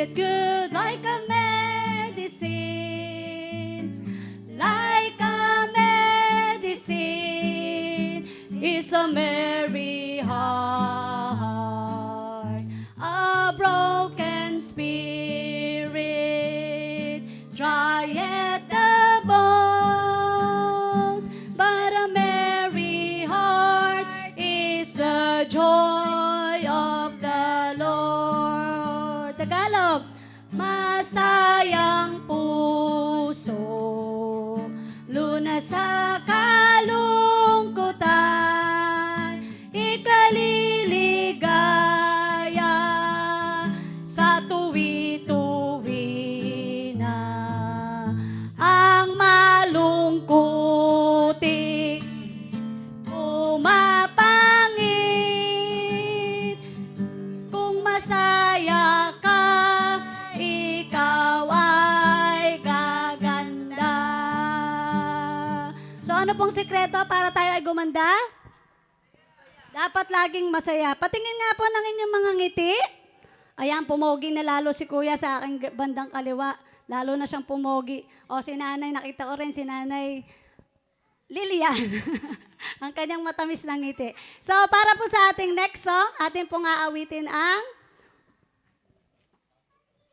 it good like a medicine. Like a medicine is a merry heart. A broken spirit drieth the bones, but a merry heart is the joy of the Lord. Tagalog, masayang puso, lunas sa kalungkutan, ikaliligaya sa tuwi-tuwi na. Ang malungkuti umapangit, kung masaya ka, ikaw ay gaganda. So ano pong sikreto para tayo ay gumanda? Dapat laging masaya. Patingin nga po ng inyong mga ngiti. Ayan, pumogi na lalo si Kuya sa aking bandang kaliwa. Lalo na siyang pumogi. O si Nanay, nakita ko rin si Nanay Lilian. Ang kanyang matamis na ngiti. So para po sa ating next song, atin pong aawitin ang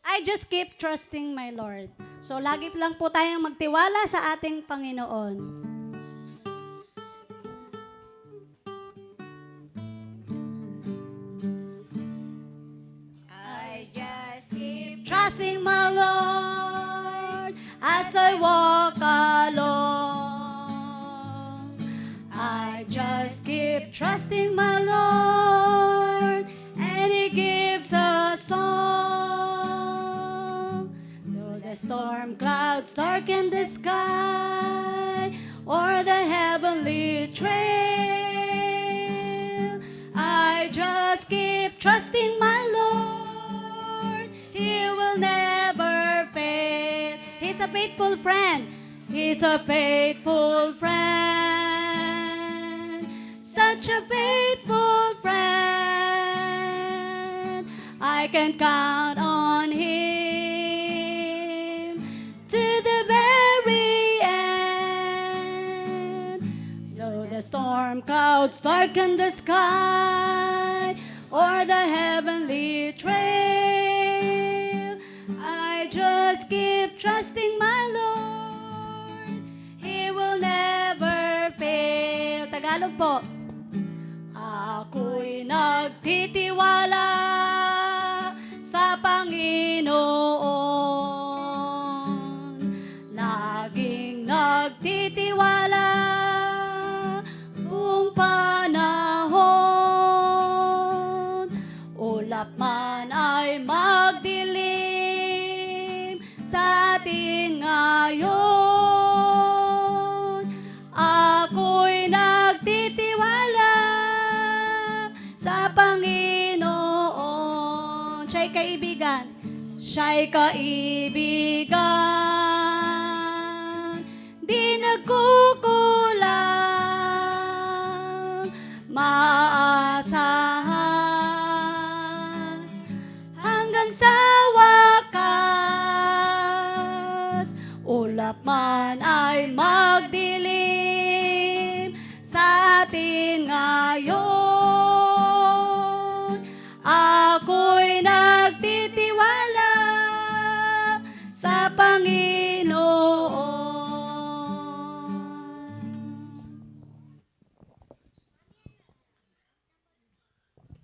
I Just Keep Trusting My Lord. So lagi lang po tayong magtiwala sa ating Panginoon. I just keep trusting my Lord as I walk alone. I just keep trusting my Lord, and He gives a song. Though the storm clouds darken the sky, or the heavenly trail, I just keep trusting my Lord. He will never fail. He's a faithful friend. He's a faithful friend. Such a faithful friend. I can count on Him to the very end. Though the storm clouds darken the sky, or the heavenly trail, I just keep trusting my Lord. He will never fail. Tagalog po. Ako'y nagtitiwala sa Panginoon. Laging nagtitiwala buong panahon. Ulap man ay magdilim sa atin ngayon, ako'y nagtitiwala sa Panginoon. Siya'y kaibigan. Siya'y kaibigan. Di nagkukulang. Maaasahan hanggang sa wakas. Ulap man ay magdilim sa atin ngayon, ako'y nagtitiwala sa Panginoon.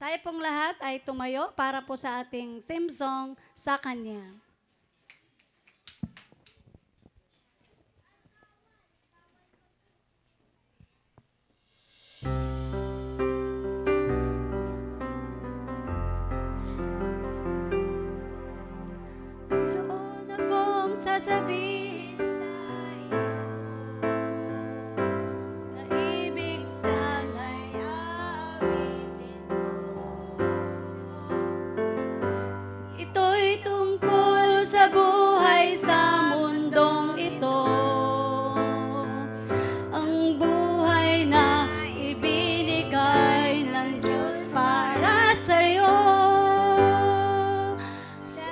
Tayo pong lahat ay tumayo para po sa ating theme song, Sa Kanya. Mayroon akong sasabihin sa iyo na ibig sana'y awitin mo. Ito'y tungkol sa buhay sa mundong ito, ang buhay na ibinigay ng Diyos para sa'yo. Sa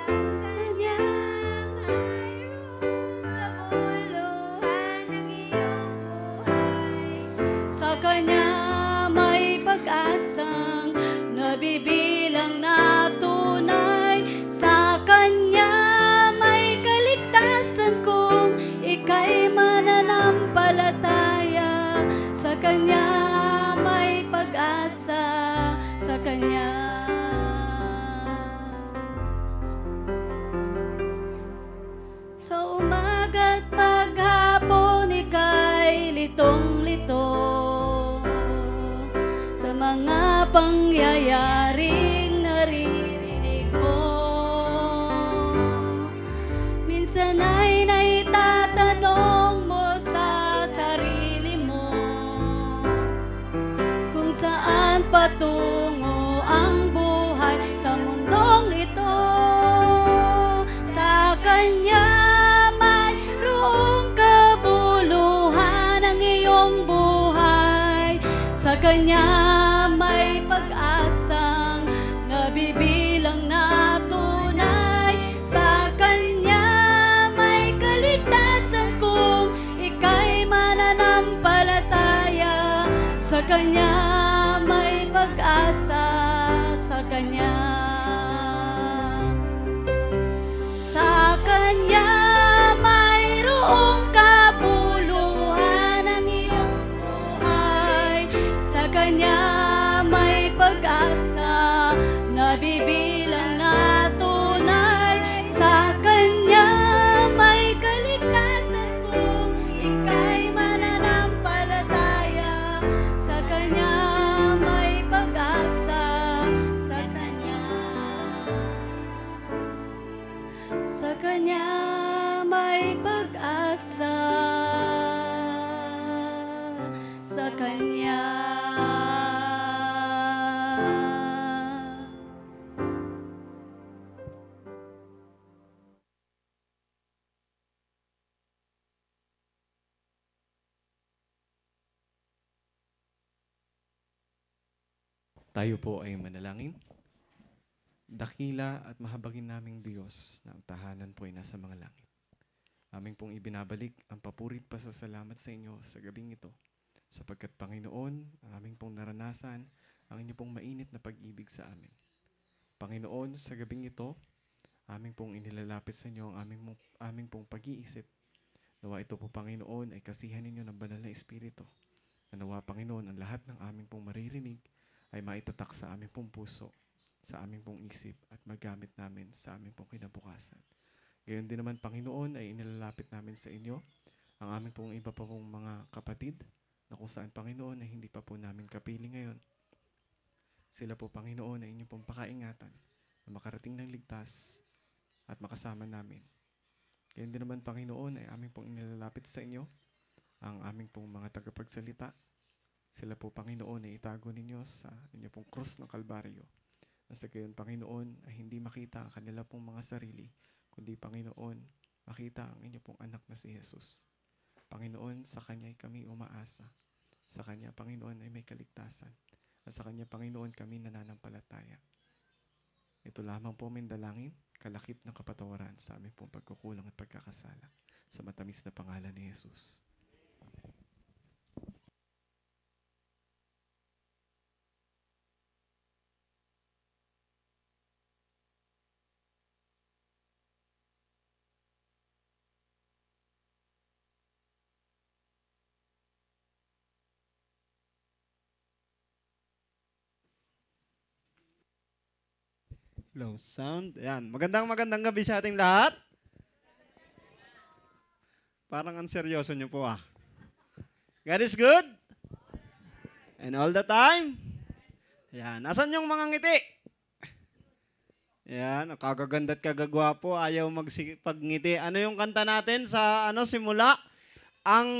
pangyayaring naririnig mo. Minsan ay naitatanong mo sa sarili mo kung saan patungo ang buhay sa mundong ito. Sa Kanya mayroong kabuluhan ang iyong buhay. Sa Kanya may pag-asang nabibilang na tunay. Sa Kanya may kaligtasan kung ika'y mananampalataya. Sa Kanya may pag-asa. Sa Kanya. Sa Kanya mayroong kabuluhan ang iyong buhay. Sa Kanya may pag-asa nabibilang na tunay. Sa Kanya may kaligtasan kung ika'y mananampalataya. Sa Kanya may pag-asa. Sa Kanya. Sa Kanya may pag-asa. Sa Kanya. Tayo po ay manalangin. Dakila at mahabagin naming Diyos na ang tahanan po ay nasa mga langit. Aming pong ibinabalik ang papurit pasasalamat sa inyo sa gabing ito, sapagkat Panginoon, ang aming pong naranasan ang inyong pong mainit na pag-ibig sa amin. Panginoon, sa gabing ito, aming pong inilalapit sa inyo ang aming pong pag-iisip. Nawa ito po, Panginoon, ay kasihan ninyo ng banal na Espiritu. Nawa, Panginoon, ang lahat ng aming pong maririnig ay maitatak sa aming pong puso, sa aming pong isip at magamit namin sa aming pong kinabukasan. Gayon din naman, Panginoon, ay inilalapit namin sa inyo ang aming pong iba pa pong mga kapatid na kung saan, Panginoon, ay hindi pa po namin kapiling ngayon. Sila po, Panginoon, ay inyong pong pakaingatan na makarating ng ligtas at makasama namin. Gayon din naman, Panginoon, ay aming pong inilalapit sa inyo ang aming pong mga tagapagsalita. Sila po, Panginoon, ay itago ninyo sa inyo pong krus ng Kalbaryo. Nasa gayon, Panginoon, ay hindi makita ang kanila pong mga sarili, kundi, Panginoon, makita ang inyo pong anak na si Jesus. Panginoon, sa Kanya ay kami umaasa. Sa Kanya, Panginoon, ay may kaligtasan. At sa Kanya, Panginoon, kami nananampalataya. Ito lamang po aming dalangin, kalakip ng kapatawaran sa aming pong pagkukulang at pagkakasala. Sa matamis na pangalan ni Jesus. Low sound. Ayan. Magandang gabi sa ating lahat. Parang ang seryoso nyo po ah. God is good? And all the time? Ayan. Nasaan yung mga ngiti? Ayan. Kagaganda at kagagwapo. Ayaw magpagngiti. Ano yung kanta natin sa simula? Ang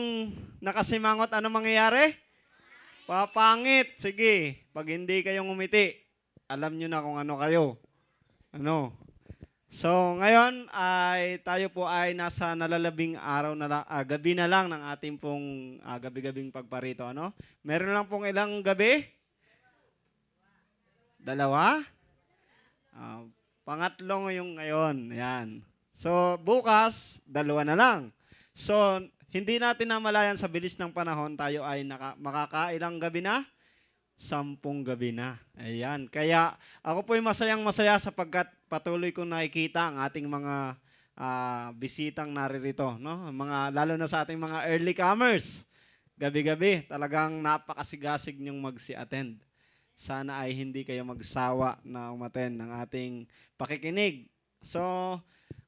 nakasimangot, ano mangyayari? Papangit. Sige. Pag hindi kayong umiti, alam nyo na kung ano kayo. So, ngayon ay tayo po ay nasa nalalabing araw na gabi na lang ng ating pong gabi-gabing pagparito. Meron lang pong ilang gabi? Dalawa? Pangatlong yung ngayon. Ayan. So, bukas, dalawa na lang. So, hindi natin namalayan sa bilis ng panahon, tayo ay makakailang gabi na? 10 gabi na. Ayan. Kaya ako po'y masayang-masaya sapagkat patuloy kong nakikita ang ating mga bisitang naririto. Lalo na sa ating mga early comers. Gabi-gabi, talagang napakasigasig niyong mag-attend. Sana ay hindi kayo magsawa na umattend ng ating pakikinig. So,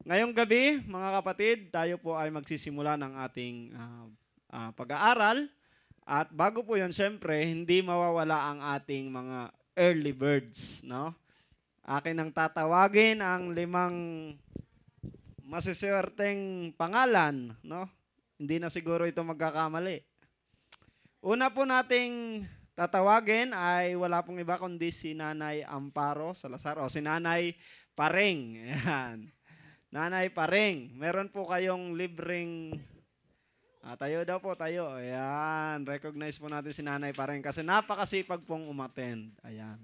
ngayong gabi, mga kapatid, tayo po ay magsisimula ng ating pag-aaral. At bago po yun, syempre, hindi mawawala ang ating mga early birds, no? Akin ang tatawagin ang 5 masiswerteng pangalan, no? Hindi na siguro ito magkakamali. Una po nating tatawagin ay wala pong iba kundi si Nanay Amparo Salazar o si Nanay Pareng. Ayan. Nanay Pareng. Meron po kayong libreng tayo daw po, tayo. Ayan. Recognize po natin si Nanay Pareng kasi napakasipag pong umattend. Ayan.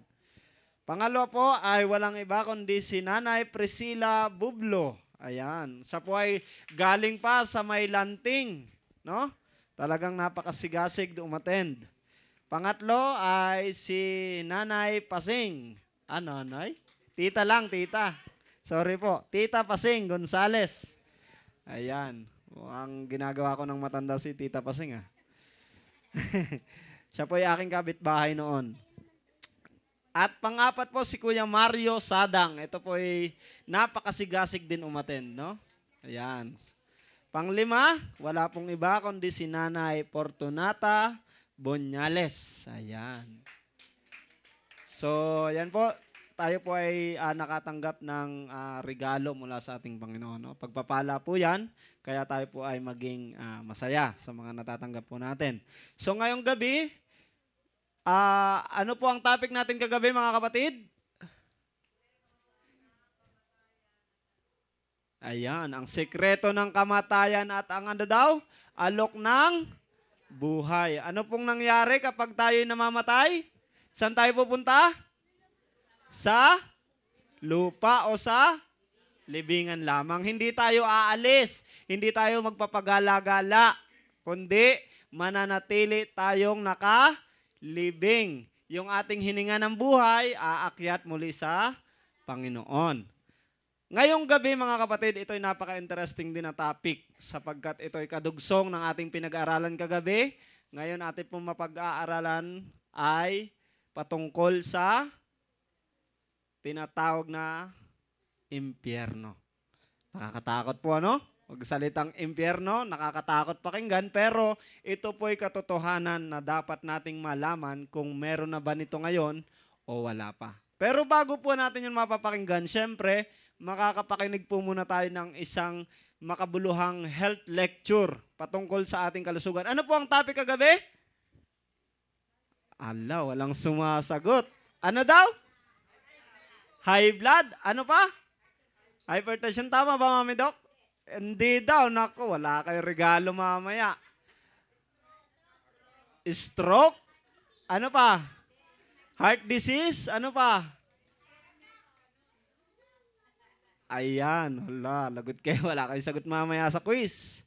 Pangalawa po ay walang iba kundi si Nanay Priscilla Bublo. Ayan. Siya po ay galing pa sa may Lanting. No? Talagang napakasigasig umattend. Pangatlo ay si Nanay Pasing. Nanay? Tita lang, tita. Sorry po. Tita Pasing Gonzales. Ayan. Ang ginagawa ko ng matanda si Tita Pasing. Siya po ay aking kapitbahay noon. At pang-apat po si Kuya Mario Sadang. Ito po ay napakasigasig din umattend, no? Ayan. Pang-5, wala pong iba kundi si Nanay Fortunata Bonyales. Ayan. So, yan po. Tayo po ay nakatanggap ng regalo mula sa ating Panginoon. No? Pagpapala po yan, kaya tayo po ay maging masaya sa mga natatanggap po natin. So, ngayong gabi, ano po ang topic natin kagabi mga kapatid? Ayan, ang sekreto ng kamatayan at ang ano daw? Alok ng buhay. Ano pong nangyari kapag tayo namamatay? Saan tayo pupunta? Sa lupa o sa libingan lamang. Hindi tayo aalis. Hindi tayo magpapagala-gala. Kundi mananatili tayong nakalibing. Yung ating hininga ng buhay, aakyat muli sa Panginoon. Ngayong gabi mga kapatid, ito'y napaka-interesting din na topic sapagkat ito'y kadugsong ng ating pinag-aaralan kagabi. Ngayon ating pong mapag-aaralan ay patungkol sa tinatawag na impyerno. Nakakatakot po ano? Pag salitang impyerno, nakakatakot pakinggan pero ito po'y katotohanan na dapat nating malaman kung meron na ba nito ngayon o wala pa. Pero bago po natin yun mapapakinggan, syempre, makakapakinig po muna tayo ng isang makabuluhang health lecture patungkol sa ating kalusugan. Ano po ang topic kagabi? Walang sumasagot. Ano daw? High blood? Ano pa? Hypertension. Tama ba, Mami Doc? Hindi daw. Naku, wala kayo regalo mamaya. Stroke? Ano pa? Heart disease? Ano pa? Ayan. Lagot kayo. Wala kayong sagot mamaya sa quiz.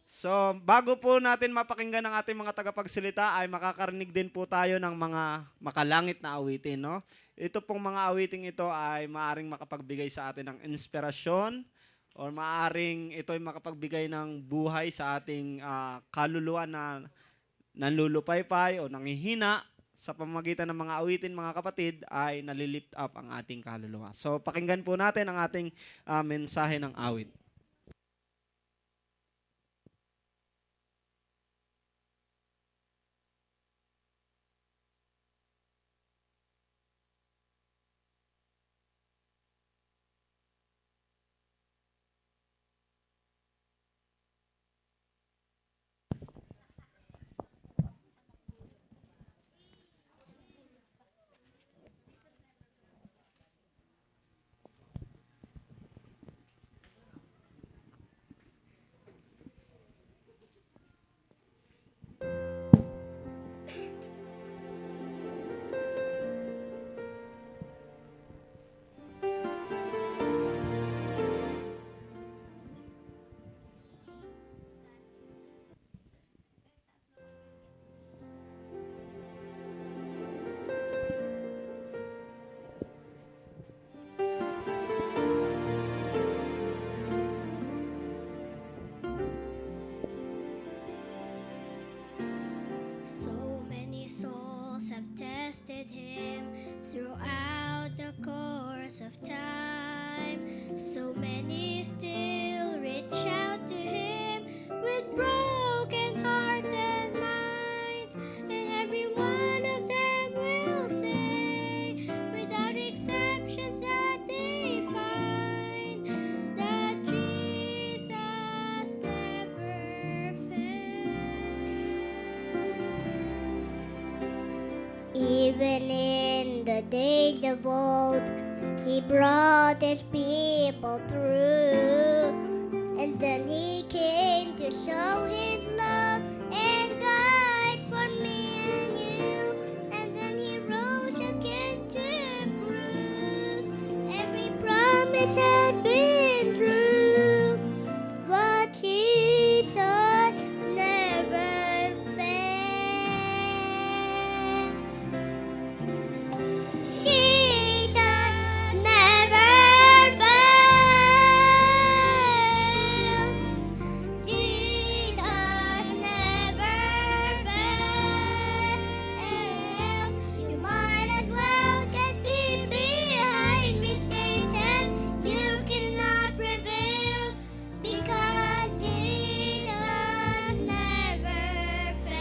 So, bago po natin mapakinggan ang ating mga tagapagsalita ay makakarinig din po tayo ng mga makalangit na awitin, no? Ito pong mga awiting ito ay maaring makapagbigay sa atin ng inspirasyon or maaring ito ay makapagbigay ng buhay sa ating kaluluwa na nanlulupaypay o nanghihina. Sa pamamagitan ng mga awitin, mga kapatid, ay nalilift up ang ating kaluluwa. So, pakinggan po natin ang ating mensahe ng awit. So many souls have tested him throughout the course of time. So many still reach out to him with broken heart and mind. And every one of them will say, Even in the days of old, He brought His people through. And then He came to show His love and died for me and you. And then He rose again to prove every promise had been true. But Jesus never failed. Jesus never fails. Jesus never fails. You might as well get thee behind me, Satan. You cannot prevail because Jesus never fails.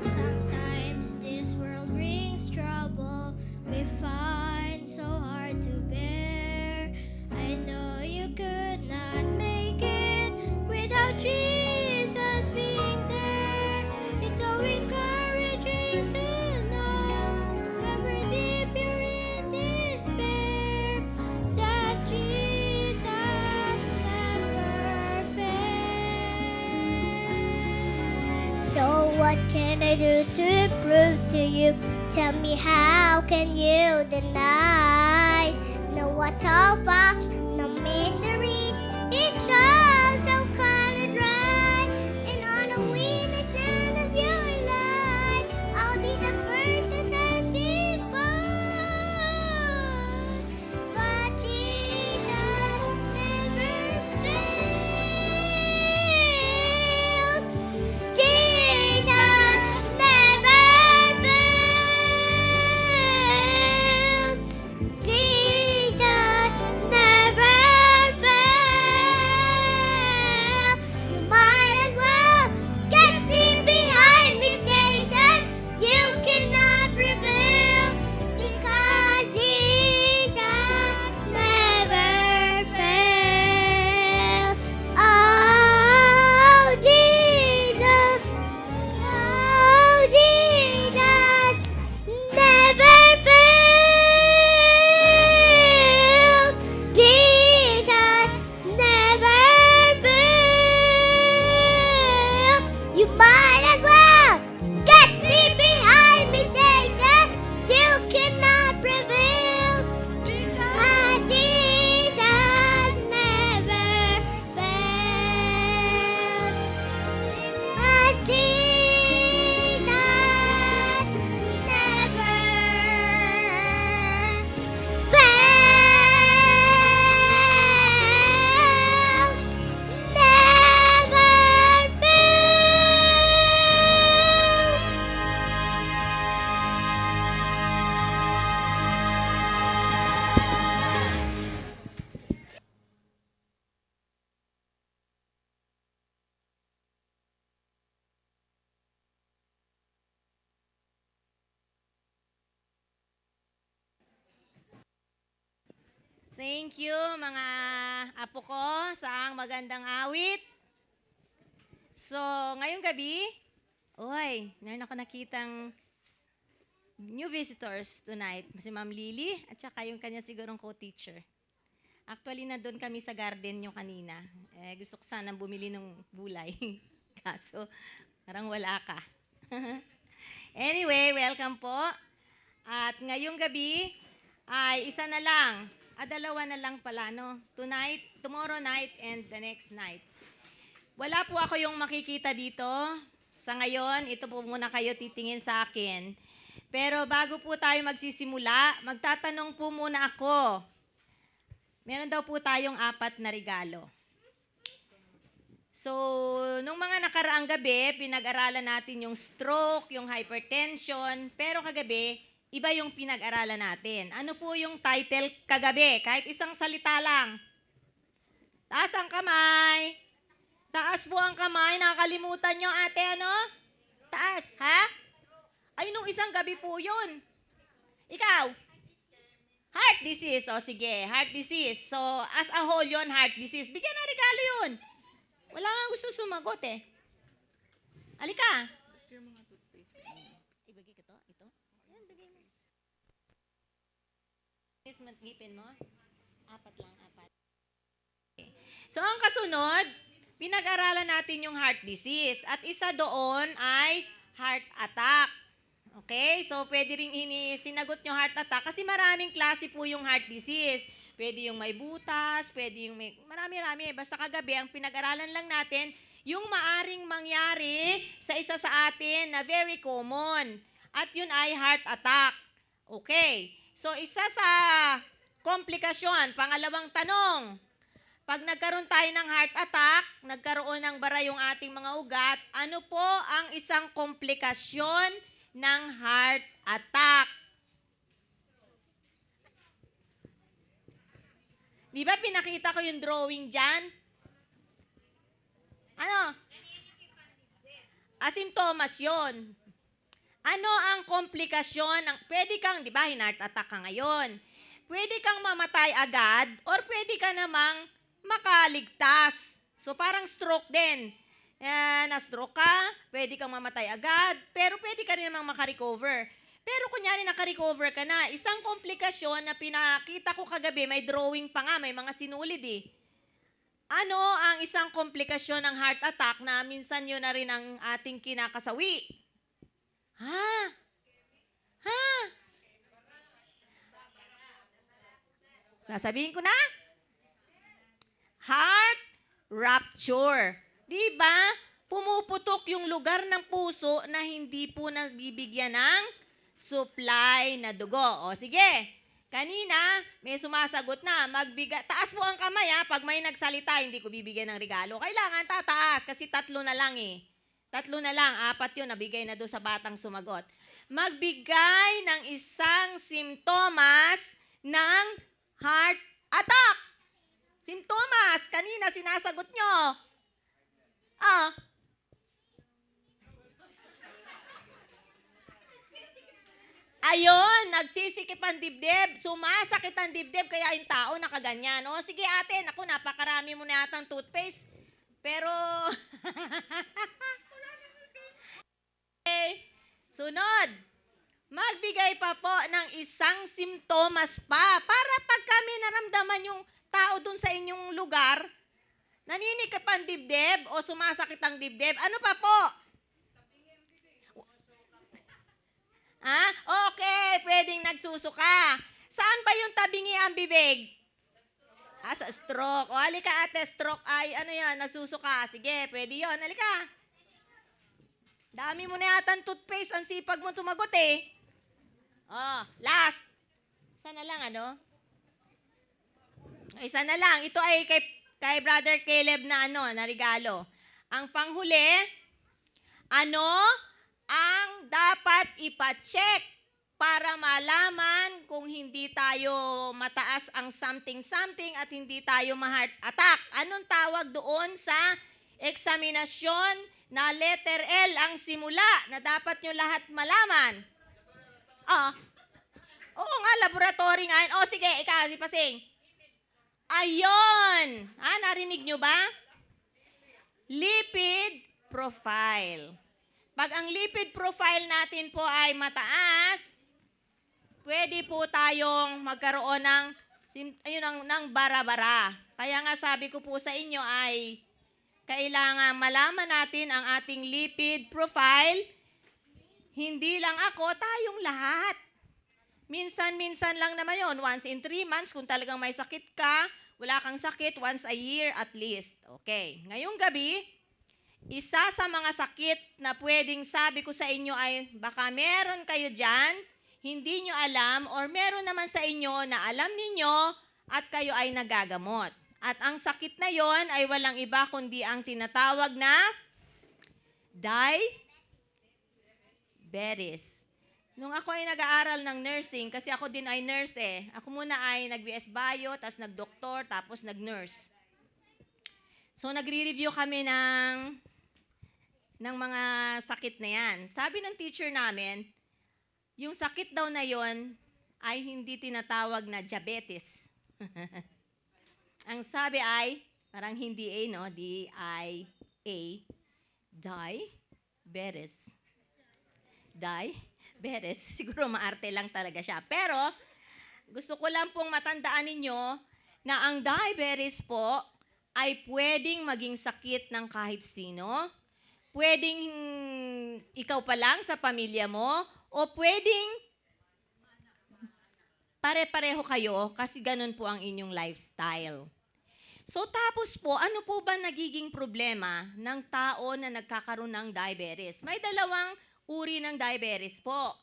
Sometimes this world brings trouble we find so hard to bear. I know you could not make it without Jesus being there. It's so encouraging to know, however deep you're in despair, that Jesus never fails. So what can I do to prove to you? Tell me, how can you deny? No water fox, no mysteries. It's all so kind of dry. And on the winners land of your life, I'll be the first to testify. But Jesus never fails. Jesus never fails. Jesus never fails. You might as well get thee behind me, Satan. You cannot prevail because Jesus never fails. Oh, Jesus. Oh, Jesus never fails. Jesus never fails. You might as well get thee behind me, Satan. You cannot prevail because Jesus never fails. Because Jesus never fails. Never fails. Thank you mga apo ko sa ang magandang awit. So, ngayong gabi, meron ako nakitang new visitors tonight. Si Ma'am Lily at saka yung kanya sigurong co-teacher. Actually, nandun kami sa garden yung kanina. Gusto ko sanang bumili ng gulay. Kaso, parang wala ka. Anyway, welcome po. At ngayong gabi ay isa na lang. Dalawa na lang pala, no? Tonight, tomorrow night, and the next night. Wala po ako yung makikita dito. Sa ngayon, ito po muna kayo titingin sa akin. Pero bago po tayo magsisimula, magtatanong po muna ako. Meron daw po tayong 4 na regalo. So, nung mga nakaraang gabi, pinag-aralan natin yung stroke, yung hypertension, pero kagabi, iba yung pinag-aralan natin. Ano po yung title kagabi? Kahit isang salita lang. Taas ang kamay. Taas po ang kamay. Nakakalimutan nyo, ate, ano? Taas, ha? Ay, nung isang gabi po yun. Ikaw? Heart disease. O, sige, heart disease. So, as a whole yun, heart disease. Bigyan na regalo yun. Wala nga gusto sumagot eh. Alika. Ibigay ko to? Ito? Yan, bigay mo. Ngipin mo? 4 lang, 4. Okay. So, ang kasunod, pinag-aralan natin yung heart disease. At isa doon ay heart attack. Okay? So, pwede rin sinagot nyo heart attack kasi maraming klase po yung heart disease. Pwede yung may butas, pwede yung may... Marami-rami. Basta kagabi, ang pinag-aralan lang natin, yung maaring mangyari sa isa sa atin na very common. At yun ay heart attack. Okay. So, isa sa komplikasyon, pangalawang tanong, pag nagkaroon tayo ng heart attack, nagkaroon ng bara yung ating mga ugat, ano po ang isang komplikasyon ng heart attack? Di ba pinakita ko yung drawing dyan? Ano? Asymptomas yun. Ano ang komplikasyon? Pwede kang, di ba, heart attack ka ngayon. Pwede kang mamatay agad or pwede ka namang makaligtas. So parang stroke din. Na-stroke ka, pwede kang mamatay agad, pero pwede ka rin namang makarecover. Pero kunyari nakarecover ka na, isang komplikasyon na pinakita ko kagabi, may drawing pa nga, may mga sinulid eh. Ano ang isang komplikasyon ng heart attack na minsan yun na rin ang ating kinakasawi? Ha? Ha? Sasabihin ko na? Heart rupture. Di ba? Pumuputok yung lugar ng puso na hindi po nagbibigyan ng supply na dugo. O sige, kanina may sumasagot na, taas mo ang kamay ha, pag may nagsalita, hindi ko bibigyan ng regalo. Kailangan tataas kasi 3 na lang eh. 3 na lang, 4 yun, nabigay na doon sa batang sumagot. Magbigay ng isang simptomas ng heart attack. Simptomas, kanina sinasagot nyo. Ayun, nagsisikip ang dibdib, sumasakit ang dibdib, kaya yung tao nakaganyan. O sige ate, naku, napakarami mo na yatang toothpaste. Pero, okay. Sunod, magbigay pa po ng isang simptomas pa para pag kami naramdaman yung tao dun sa inyong lugar, naninikip ang dibdib o sumasakit ang dibdib, ano pa po? Okay, pwedeng nagsusuka. Saan ba yung tabingi ang bibig? Sa stroke. O, halika ate, stroke ay, ano yan, nagsusuka. Sige, pwede yun. Halika. Dami mo na yata toothpaste, ang sipag mo tumagot eh. Last. Isa na lang, ano? Isa na lang. Ito ay kay Brother Caleb na na regalo. Ang panghuli, ano ang dapat ipacheck para malaman kung hindi tayo mataas ang something-something at hindi tayo ma-heart attack? Anong tawag doon sa eksaminasyon na letter L ang simula na dapat nyo lahat malaman? Oo nga, laboratory nga. Sige, ikaw, si Pasing. Ayun! Narinig nyo ba? Lipid profile. Pag ang lipid profile natin po ay mataas, pwede po tayong magkaroon ng bara-bara. Kaya nga sabi ko po sa inyo ay kailangan malaman natin ang ating lipid profile. Hindi lang ako, tayong lahat. Minsan-minsan lang naman yon, once in 3 months, kung talagang may sakit ka, wala kang sakit, once a year at least. Okay, ngayong gabi, isa sa mga sakit na pwedeng sabi ko sa inyo ay baka meron kayo dyan, hindi nyo alam, or meron naman sa inyo na alam ninyo at kayo ay nagagamot. At ang sakit na yon ay walang iba kundi ang tinatawag na diabetes. Nung ako ay nag-aaral ng nursing, kasi ako din ay nurse eh. Ako muna ay nag-BS Bio, tapos nag-doktor, tapos nag-nurse. So nagre-review kami ng mga sakit na yan. Sabi ng teacher namin, yung sakit daw na yon ay hindi tinatawag na diabetes. Ang sabi ay Parang hindi A, no? D-I-A. Diabetes. Diabetes. Siguro maarte lang talaga siya. Pero, gusto ko lang pong matandaan ninyo na ang diabetes po ay pwedeng maging sakit ng kahit sino. Pwedeng ikaw pa lang sa pamilya mo, o pwedeng pare-pareho kayo kasi ganun po ang inyong lifestyle. So tapos po, ano po ba nagiging problema ng tao na nagkakaroon ng diabetes? May dalawang uri ng diabetes po.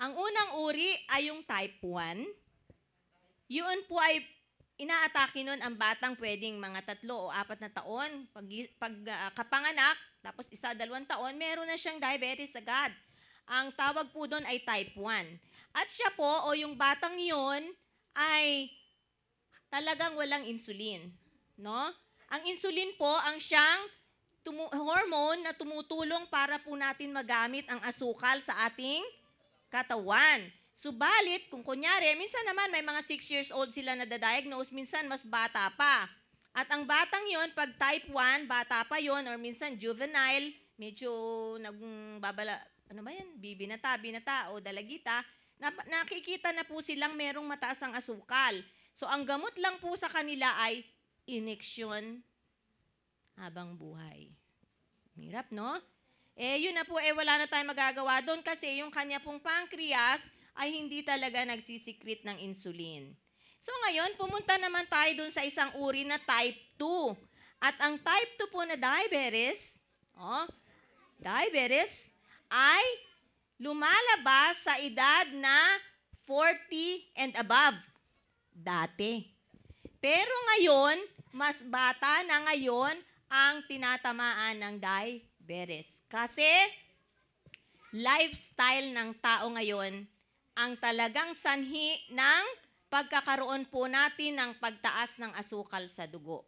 Ang unang uri ay yung type 1. Yun po ay inaatake nun ang batang pwedeng mga 3 o 4 na taon. Pag kapanganak, tapos 1, 2 taon, meron na siyang diabetes agad. Ang tawag po doon ay type 1. At siya po, o yung batang yun, ay talagang walang insulin. No? Ang insulin po ang siyang hormone na tumutulong para po natin magamit ang asukal sa ating katawan. Subalit, kung kunyari, minsan naman may mga 6 years old sila na da-diagnose, minsan mas bata pa. At ang batang yon, pag type 1, bata pa yon, or minsan juvenile, medyo nagbabala, ano ba yan, binata o dalagita, nakikita na po silang merong mataas ang asukal. So, ang gamot lang po sa kanila ay ineksyon habang buhay. Hirap, no? Yun na po, wala na tayong magagawa doon kasi yung kanya pong pancreas ay hindi talaga nagsisikret ng insulin. So ngayon, pumunta naman tayo doon sa isang uri na type 2. At ang type 2 po na diabetes, diabetes ay lumalabas sa edad na 40 and above. Dati. Pero ngayon, mas bata na ngayon ang tinatamaan ng diabetes. Kasi lifestyle ng tao ngayon ang talagang sanhi ng pagkakaroon po natin ng pagtaas ng asukal sa dugo.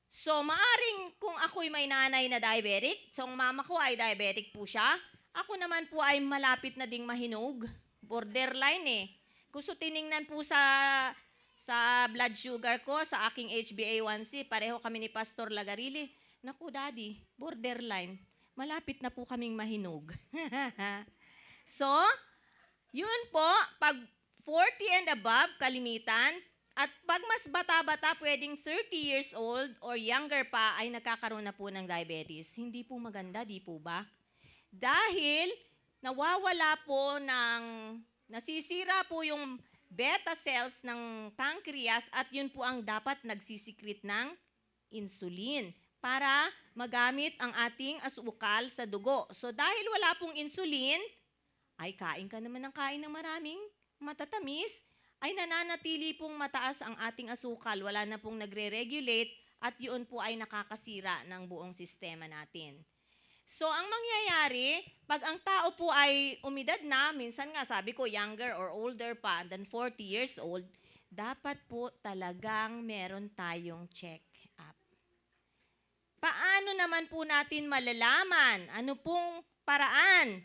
So, maaring kung ako'y may nanay na diabetic, so ang mama ko ay diabetic po siya, ako naman po ay malapit na ding mahinog. Borderline Kung tiningnan po sa blood sugar ko, sa aking HbA1c, pareho kami ni Pastor Lagarili. Naku, Daddy, borderline. Malapit na po kaming mahinog. So, yun po, pag 40 and above, kalimitan, at pag mas bata-bata, pwedeng 30 years old or younger pa, ay nagkakaroon na po ng diabetes. Hindi po maganda, di po ba? Dahil nawawala po nasisira po yung beta cells ng pancreas at yun po ang dapat nagsisikret ng insulin para magamit ang ating asukal sa dugo. So dahil wala pong insulin, ay kain ka naman ng kain ng maraming matatamis, ay nananatili pong mataas ang ating asukal. Wala na pong nagre-regulate at yun po ay nakakasira ng buong sistema natin. So, ang mangyayari, pag ang tao po ay umidad na, minsan nga sabi ko younger or older pa than 40 years old, dapat po talagang meron tayong check-up. Paano naman po natin malalaman? Ano pong paraan?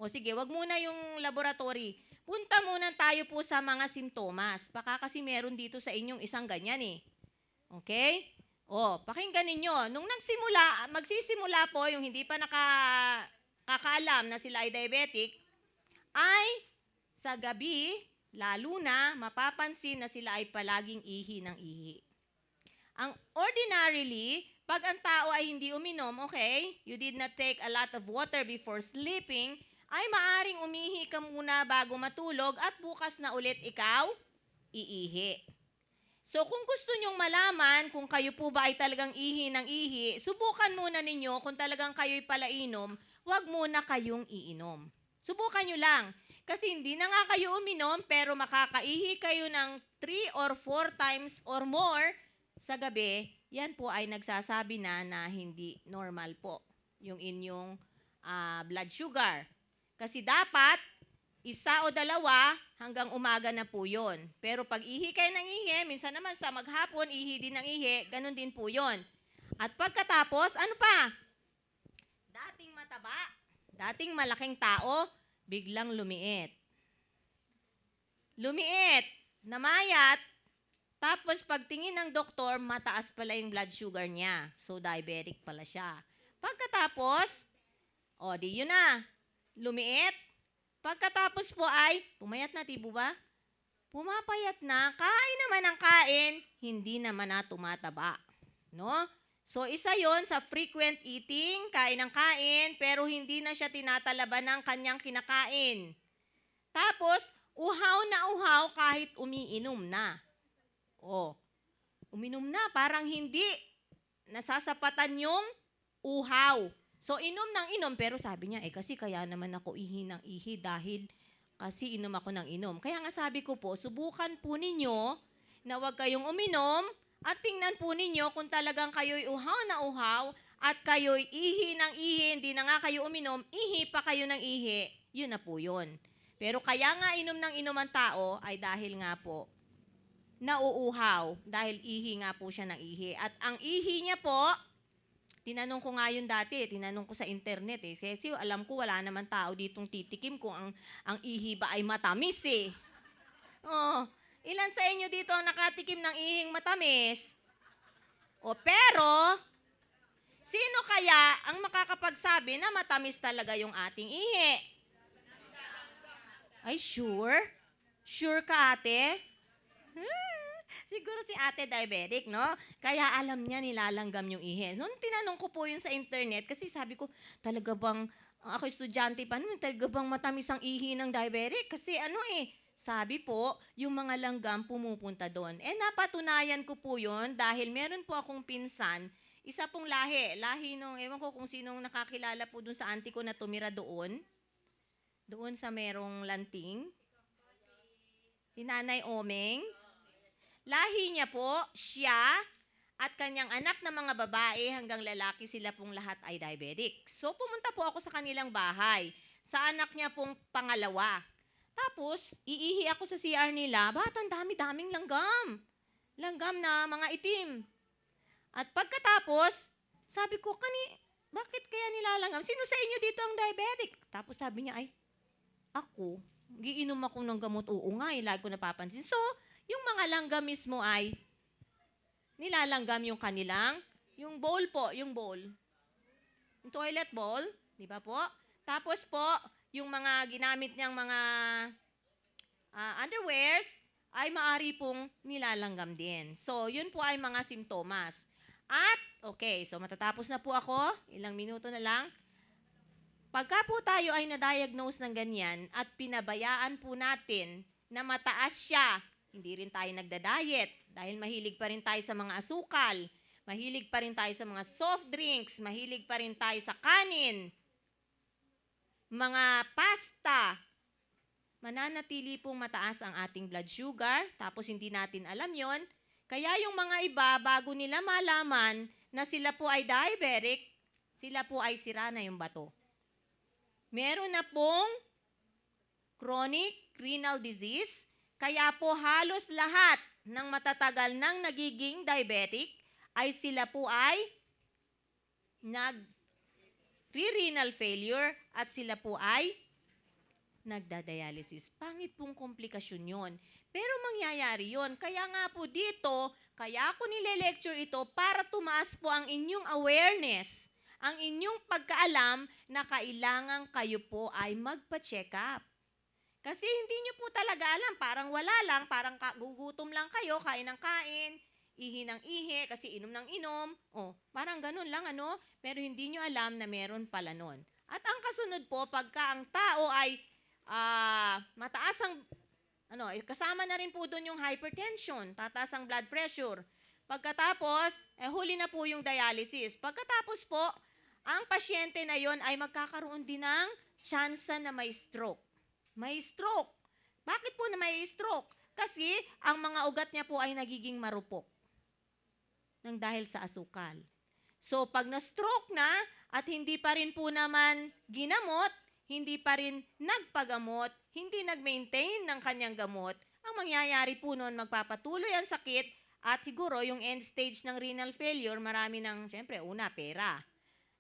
O sige, wag muna yung laboratory. Punta muna tayo po sa mga sintomas. Baka kasi meron dito sa inyong isang ganyan Okay? Pakinggan ninyo. Nung magsisimula po, yung hindi pa nakakaalam na sila ay diabetic, ay sa gabi, lalo na, mapapansin na sila ay palaging ihi ng ihi. Ang ordinarily, pag ang tao ay hindi uminom, you did not take a lot of water before sleeping, ay maaring umihi ka muna bago matulog at bukas na ulit ikaw iihi. So kung gusto nyong malaman kung kayo po ba ay talagang ihi ng ihi, subukan muna ninyo kung talagang kayo'y palainom, wag muna kayong iinom. Subukan nyo lang. Kasi hindi na nga kayo uminom, pero makakaihi kayo ng 3 or 4 times or more sa gabi, yan po ay nagsasabi na hindi normal po yung inyong blood sugar. Kasi dapat, 1 o 2 hanggang umaga na po yun. Pero pag ihi kayo ng ihi, minsan naman sa maghapon, ihi din ng ihi, ganun din po yun. At pagkatapos, ano pa? Dating mataba, dating malaking tao, biglang lumiit. Lumiit, namayat, Tapos pagtingin ng doktor, mataas pala yung blood sugar niya. So diabetic pala siya. Pagkatapos, di yun na, lumiit. Pagkatapos po ay, pumayat na, tibo ba? Pumapayat na, kain naman ng kain, hindi naman na tumataba. No? So isa yon sa frequent eating, kain ng kain, pero hindi na siya tinatalaban ng kanyang kinakain. Tapos, uhaw na uhaw kahit umiinom na. Uminom na, parang hindi nasasapatan yung uhaw. So inom ng inom, pero sabi niya, kasi kaya naman ako ihi ng ihi dahil kasi inom ako ng inom. Kaya nga sabi ko po, subukan po ninyo na huwag kayong uminom at tingnan po ninyo kung talagang kayo'y uhaw na uhaw at kayo'y ihi ng ihi, hindi na nga kayo uminom, ihi pa kayo ng ihi, yun na po yun. Pero kaya nga inom ng inom ang tao ay dahil nga po nauuhaw, dahil ihi nga po siya ng ihi. At ang ihi niya po, tinanong ko nga yun dati, tinanong ko sa internet kasi alam ko wala naman tao ditong titikim kung ang ihi ba ay matamis Ilan sa inyo dito ang nakatikim ng ihing matamis? Pero, sino kaya ang makakapagsabi na matamis talaga yung ating ihi? Ay, sure? Sure ka, ate? Siguro si ate diabetic, no? Kaya alam niya nilalanggam yung ihi. So, tinanong ko po yun sa internet kasi sabi ko, talaga bang, ako estudyante pa naman, talaga bang matamis ang ihi ng diabetic? Kasi sabi po, yung mga langgam pumupunta doon. Napatunayan ko po yun dahil meron po akong pinsan, isa pong lahi nung, ewan ko kung sinong nakakilala po doon sa auntie ko na tumira doon sa merong lanting. Si Nanay Omeng. Lahi niya po, siya at kanyang anak na mga babae hanggang lalaki, sila pong lahat ay diabetic. So pumunta po ako sa kanilang bahay, sa anak niya pong pangalawa. Tapos, iihi ako sa CR nila, ang dami-daming langgam. Langgam na mga itim. At pagkatapos, sabi ko, bakit kaya nilalanggam? Sino sa inyo dito ang diabetic? Tapos sabi niya, ako, giinom ako ng gamot. Oo nga, lagi ko napapansin. So, yung mga langgam mismo ay nilalanggam yung kanilang, yung bowl po, yung bowl. Yung toilet bowl, di ba po? Tapos po, yung mga ginamit niyang mga underwears ay maari pong nilalanggam din. So, yun po ay mga simptomas. At, so matatapos na po ako, ilang minuto na lang. Pagka po tayo ay na-diagnose ng ganyan at pinabayaan po natin na mataas siya, hindi rin tayo nagda-diet dahil mahilig pa rin tayo sa mga asukal, mahilig pa rin tayo sa mga soft drinks, mahilig pa rin tayo sa kanin, mga pasta, mananatili pong mataas ang ating blood sugar, tapos hindi natin alam yon. Kaya yung mga iba, bago nila malaman na sila po ay diabetic, sila po ay sira na yung bato. Meron na pong chronic renal disease, kaya po halos lahat ng matatagal nang nagiging diabetic ay sila po ay renal failure at sila po ay nagda-dialysis. Pangit pong komplikasyon yon. Pero mangyayari yon. Kaya nga po dito, kaya ako nile-lecture ito para tumaas po ang inyong awareness, ang inyong pagkaalam na kailangan kayo po ay magpa-check up. Kasi hindi nyo po talaga alam, parang wala lang, parang gugutom lang kayo, kain ng kain, ihi ng ihi, kasi inom ng inom. Parang ganun lang, pero hindi nyo alam na meron pala nun. At ang kasunod po, pagka ang tao ay mataas ang, kasama na rin po doon yung hypertension, tataas ang blood pressure. Pagkatapos, huli na po yung dialysis. Pagkatapos po, ang pasyente na yon ay magkakaroon din ng tsansa na may stroke. May stroke. Bakit po na may stroke? Kasi ang mga ugat niya po ay nagiging marupok nang dahil sa asukal. So pag na-stroke na at hindi pa rin po naman ginamot, hindi pa rin nagpagamot, hindi nag-maintain ng kanyang gamot, ang mangyayari po noon magpapatuloy ang sakit at siguro yung end stage ng renal failure, marami ng, syempre, una, pera.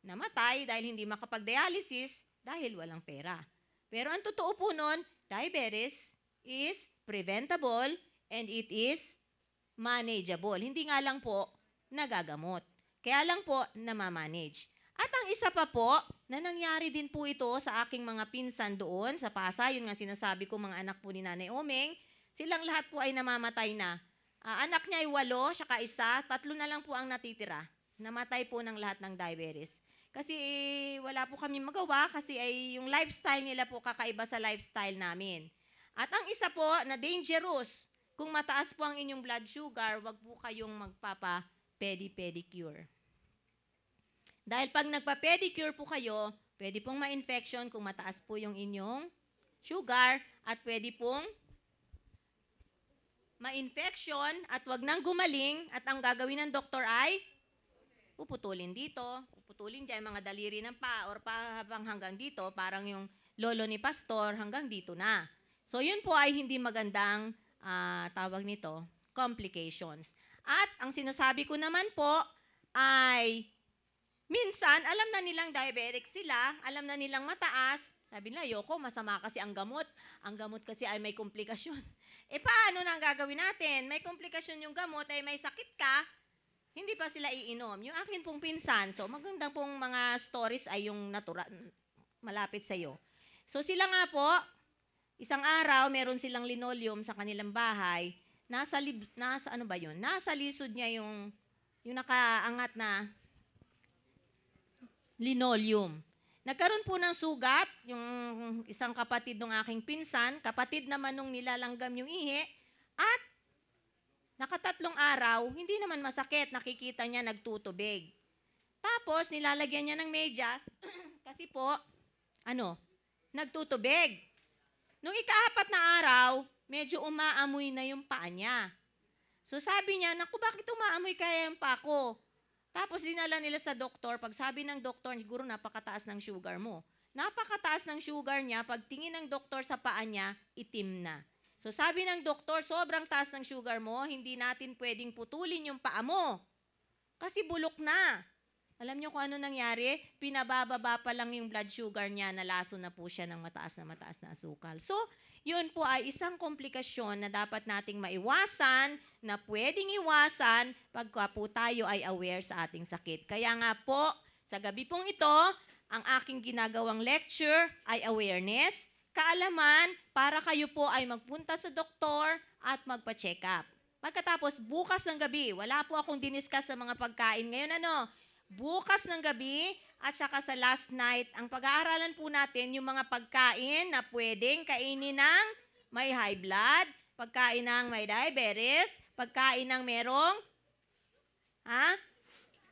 Namatay dahil hindi makapag-dialysis dahil walang pera. Pero ang totoo po nun, diabetes is preventable and it is manageable. Hindi nga lang po nagagamot. Kaya lang po namamanage. At ang isa pa po, na nangyari din po ito sa aking mga pinsan doon sa Pasay, yun nga sinasabi ko mga anak po ni Nanay Omeng, silang lahat po ay namamatay na. Anak niya ay 8, saka isa, 3 na lang po ang natitira. Namatay po ng lahat ng diabetes. Kasi wala po kami magawa kasi ay yung lifestyle nila po kakaiba sa lifestyle namin. At ang isa po na dangerous, kung mataas po ang inyong blood sugar, wag po kayong magpapa-pedicure. Dahil pag nagpa-pedicure po kayo, pwede pong ma-infection kung mataas po yung inyong sugar at pwede pong ma-infection at wag nang gumaling at ang gagawin ng doktor ay puputulin dito, puputulin dyan mga daliri ng paa or pa habang hanggang dito, parang yung lolo ni pastor hanggang dito na. So yun po ay hindi magandang tawag nito, complications. At ang sinasabi ko naman po ay minsan, alam na nilang diabetic sila, alam na nilang mataas. Sabi nila, yoko, masama kasi ang gamot. Ang gamot kasi ay may komplikasyon. Paano na ang gagawin natin? May komplikasyon yung gamot, ay may sakit ka, hindi pa sila iinom. Yung akin pong pinsan, so magandang pong mga stories ay yung malapit sa iyo. So sila nga po, isang araw, meron silang linoleum sa kanilang bahay. Nasa ano ba yun? Nasa lisod niya yung nakaangat na linoleum. Nagkaroon po ng sugat, yung isang kapatid ng aking pinsan, kapatid naman nung nilalanggam yung ihi, at 3 araw, hindi naman masakit, nakikita niya nagtutubig. Tapos, nilalagyan niya ng medyas, kasi po, nagtutubig. Nung ika-4 na araw, medyo umaamoy na yung paa niya. So sabi niya, naku, bakit umaamoy kaya yung paa ko? Tapos dinala nila sa doktor, pag sabi ng doktor, siguro napakataas ng sugar mo. Napakataas ng sugar niya, pag tingin ng doktor sa paa niya, itim na. So sabi ng doktor, sobrang taas ng sugar mo, hindi natin pwedeng putulin yung paa mo. Kasi bulok na. Alam niyo kung ano nangyari? Pinabababa pa lang yung blood sugar niya, nalaso na po siya ng mataas na asukal. So, yun po ay isang komplikasyon na dapat nating maiwasan, na pwedeng iwasan pagka po tayo ay aware sa ating sakit. Kaya nga po, sa gabi pong ito, ang aking ginagawang lecture ay awareness, kaalaman, para kayo po ay magpunta sa doktor at magpa-check up. Pagkatapos, bukas ng gabi, wala po akong diniscuss sa mga pagkain. Ngayon bukas ng gabi at saka sa last night, ang pag-aaralan po natin yung mga pagkain na pwedeng kainin ng may high blood, pagkain ng may diabetes, pagkain ng merong,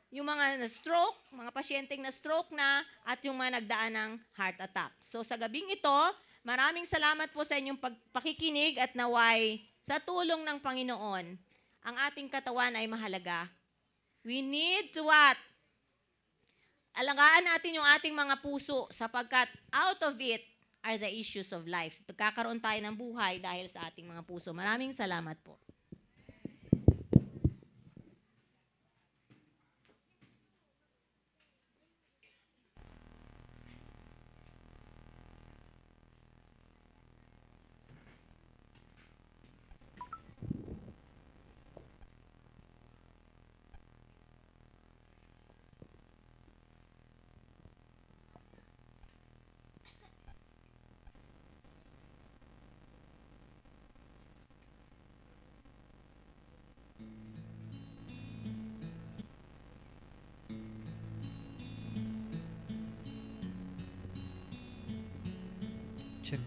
yung mga na-stroke, mga pasyenteng na-stroke na, at yung mga nagdaan ng heart attack. So sa gabing ito, maraming salamat po sa inyong pakikinig at naway sa tulong ng Panginoon, ang ating katawan ay mahalaga. We need to what? Alagaan natin yung ating mga puso sapagkat out of it are the issues of life. Nagkakaroon tayo ng buhay dahil sa ating mga puso. Maraming salamat po. Check.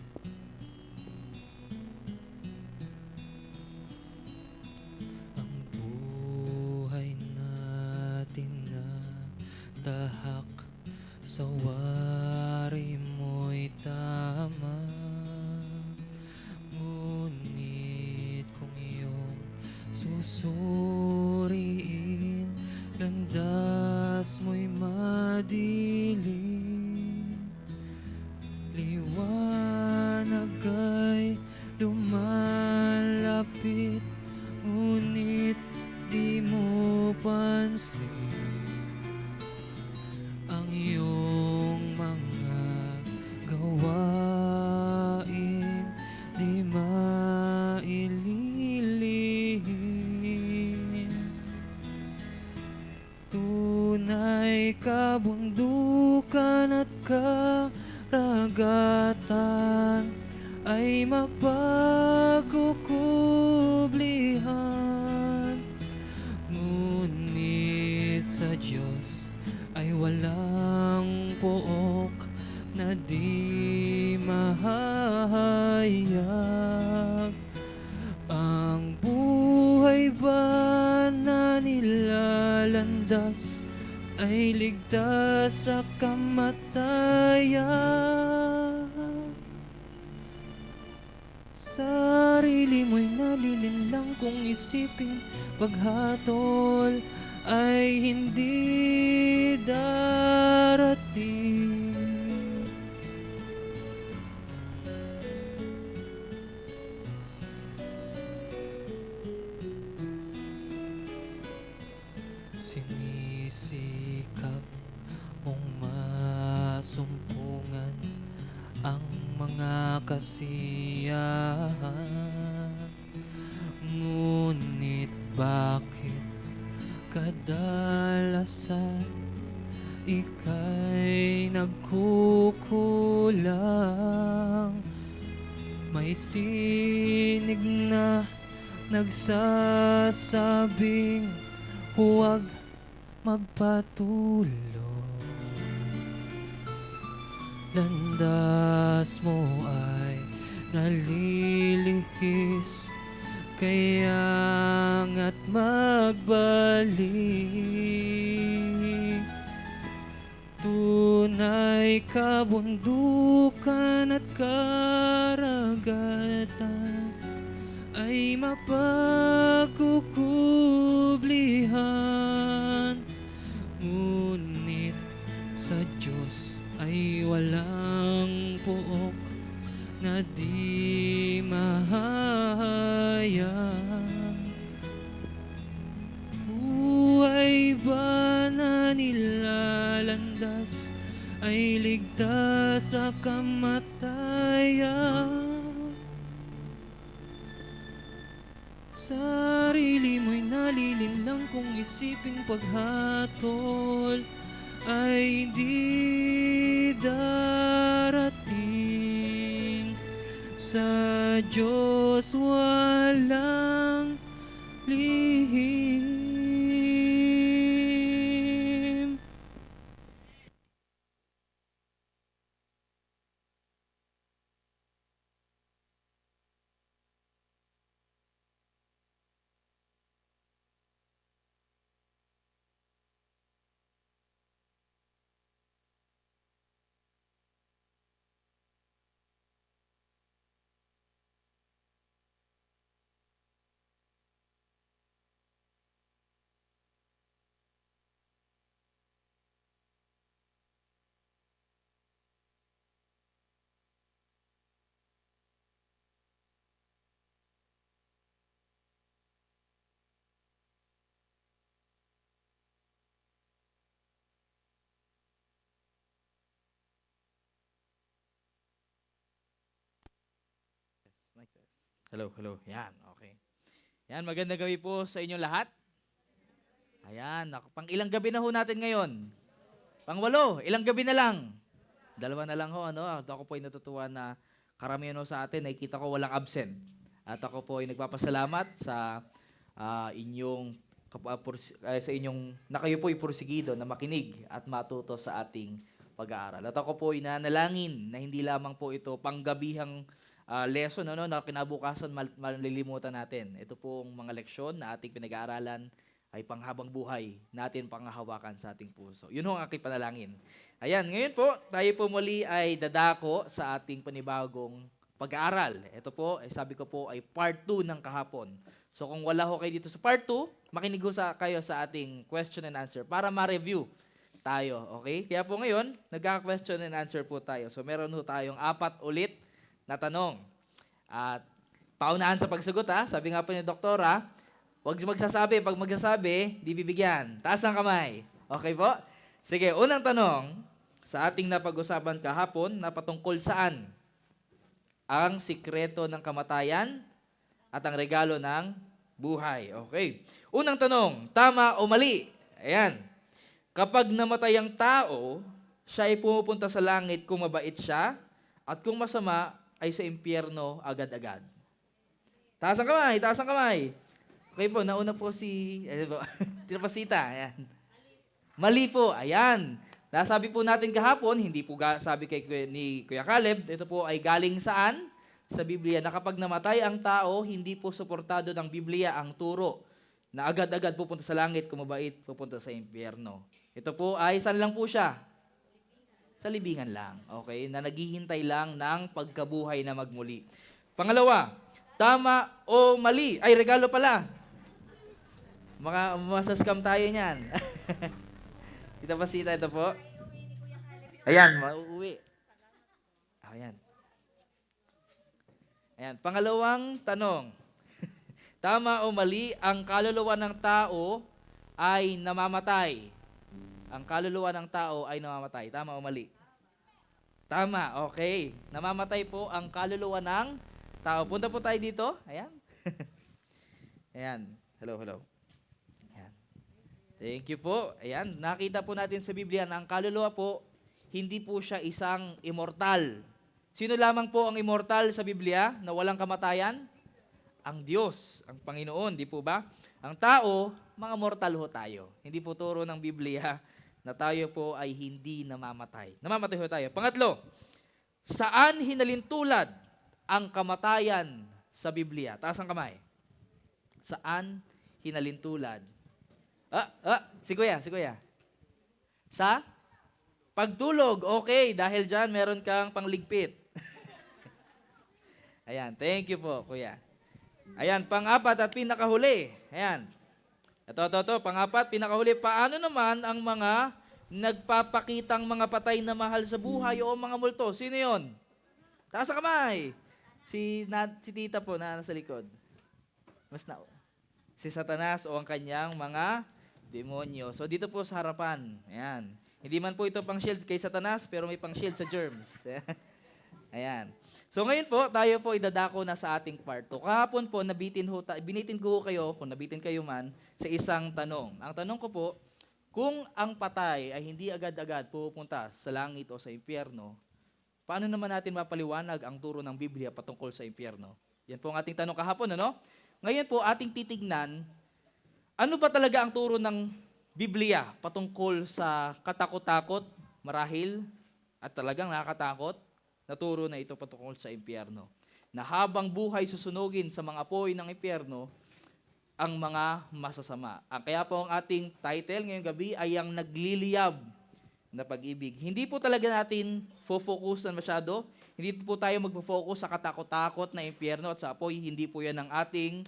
Ang buhay natin na tahak sa wari mo'y tama. Ngunit kung iyong susuriin, landas mo'y madilim. Liwanag ay lumalapit, ngunit di mo pansin ang iyong mga gawain, di maililihim. kabundukan at karagatan ay mapagkukublihan. Ngunit sa Diyos ay walang pook na di mahahayag. Ang buhay ba na nilalandas ay ligtas sa kamatayan. Sarili mo'y nalilinlang kung isipin, paghatol ay hindi darating. Sinisikap mong masumpungan ang mga kasiyahan. Ngunit bakit kadalasan ika'y nagkukulang? May tinig na nagsasabing huwag magpatulog. Landas mo ay nalilihis, kaya nga't magbalik. Tunay kabundukan at karagatan ay mapagkukublihan. Ngunit sa Diyos ay walang pook na di mahahayag. Buhay ba na nilalandas ay ligtas sa kamatayan. Sarili mo'y nalilinlang kung isiping paghatol ay di darating. Sa Diyos walang lihim. Like this. Hello, hello. Yan, okay. Yan, magandang gabi po sa inyong lahat. Ayan, pang ilang gabi na ho natin ngayon? Pang-8, ilang gabi na lang? 2 na lang ho, ano? Ako po ay natutuwa na karamihan ho sa atin, nakikita ko walang absent. At ako po ay nagpapasalamat sa inyong sa inyong na kayo po ay porsigido na makinig at matuto sa ating pag-aaral. At ako po ay nanalangin na hindi lamang po ito panggabihang lesson na kinabukasan malilimutan natin. Ito pong mga leksyon na ating pinag-aaralan ay panghabang buhay natin panghahawakan sa ating puso. Yun ang aking panalangin. Ayan, ngayon po, tayo po muli ay dadako sa ating panibagong pag-aaral. Ito po, sabi ko po, ay part 2 ng kahapon. So kung wala ho kayo dito sa part 2, makinig ho kayo sa ating question and answer para ma-review tayo. Okay? Kaya po ngayon, nagka-question and answer po tayo. So meron ho tayong 4 ulit na tanong. At paunahan sa pagsagot sabi nga po ni Doktora, huwag magsasabi. Pag magsasabi, di bibigyan. Taas ng kamay. Okay po? Sige, unang tanong sa ating napag-usapan kahapon na patungkol saan? Ang sikreto ng kamatayan at ang regalo ng buhay. Okay. Unang tanong, tama o mali? Ayan. Kapag namatay ang tao, siya ay pumupunta sa langit kung mabait siya, at kung masama, ay sa impyerno agad-agad. Taas ang kamay, taas ang kamay. Okay po, nauna po si, Tita Pasita, ayan. Mali po, ayan. Nasabi po natin kahapon, hindi po sabi ni Kuya Caleb, ito po ay galing saan? Sa Biblia, na kapag namatay ang tao, hindi po suportado ng Biblia ang turo na agad-agad pupunta sa langit, kung mabait, pupunta sa impyerno. Ito po ay, saan lang po siya? Sa libingan lang, okay? Na naghihintay lang ng pagkabuhay na magmuli. Pangalawa, tama o mali? Ay, regalo pala. Masaskam tayo niyan. Tita Pasita, ito po. Ayan, mauuwi. Ayan. Ayan, pangalawang tanong. Tama o mali, ang kaluluwa ng tao ay namamatay? Ang kaluluwa ng tao ay namamatay. Tama o mali? Tama, okay. Namamatay po ang kaluluwa ng tao. Punta po tayo dito. Ayan. Ayan. Hello. Ayan. Thank you po. Ayan. Nakita po natin sa Biblia na ang kaluluwa po, hindi po siya isang immortal. Sino lamang po ang immortal sa Biblia na walang kamatayan? Ang Diyos, ang Panginoon, di po ba? Ang tao, mga mortal ho tayo. Hindi po turo ng Biblia na tayo po ay hindi namamatay. Namamatay ho tayo. Pangatlo, saan hinalintulad ang kamatayan sa Biblia? Taas ang kamay. Saan hinalintulad? Si Kuya. Sa pagtulog. Okay, dahil dyan meron kang pangligpit. Ayan, thank you po, Kuya. Ayan, pang-apat at pinakahuli. Ayan. Ito, pang-apat, pinakahuli. Paano naman ang mga nagpapakitang mga patay na mahal sa buhay o mga multo? Sino yon? Taas ang kamay. Si Tita po na nasa likod. Si Satanas o ang kanyang mga demonyo. So dito po sa harapan. Ayan. Hindi man po ito pang shield kay Satanas, pero may pang shield sa germs. Ayan. So ngayon po, tayo po idadako na sa ating part 2. Kahapon po, binitin ko kayo, kung nabitin kayo man, sa isang tanong. Ang tanong ko po, kung ang patay ay hindi agad-agad pupunta sa langit o sa impyerno, paano naman natin mapaliwanag ang turo ng Biblia patungkol sa impyerno? Yan po ang ating tanong kahapon, ano? Ngayon po, ating titignan, ano ba talaga ang turo ng Biblia patungkol sa katakot-takot, marahil, at talagang nakakatakot, na turo na ito patungkol sa impyerno. Na habang buhay susunugin sa mga apoy ng impyerno, ang mga masasama. Kaya po ang ating title ngayong gabi ay ang nagliliyab na pag-ibig. Hindi po talaga natin focusan masyado. Hindi po tayo magpo-focus sa katakot-takot na impyerno at sa apoy. Hindi po yan ang ating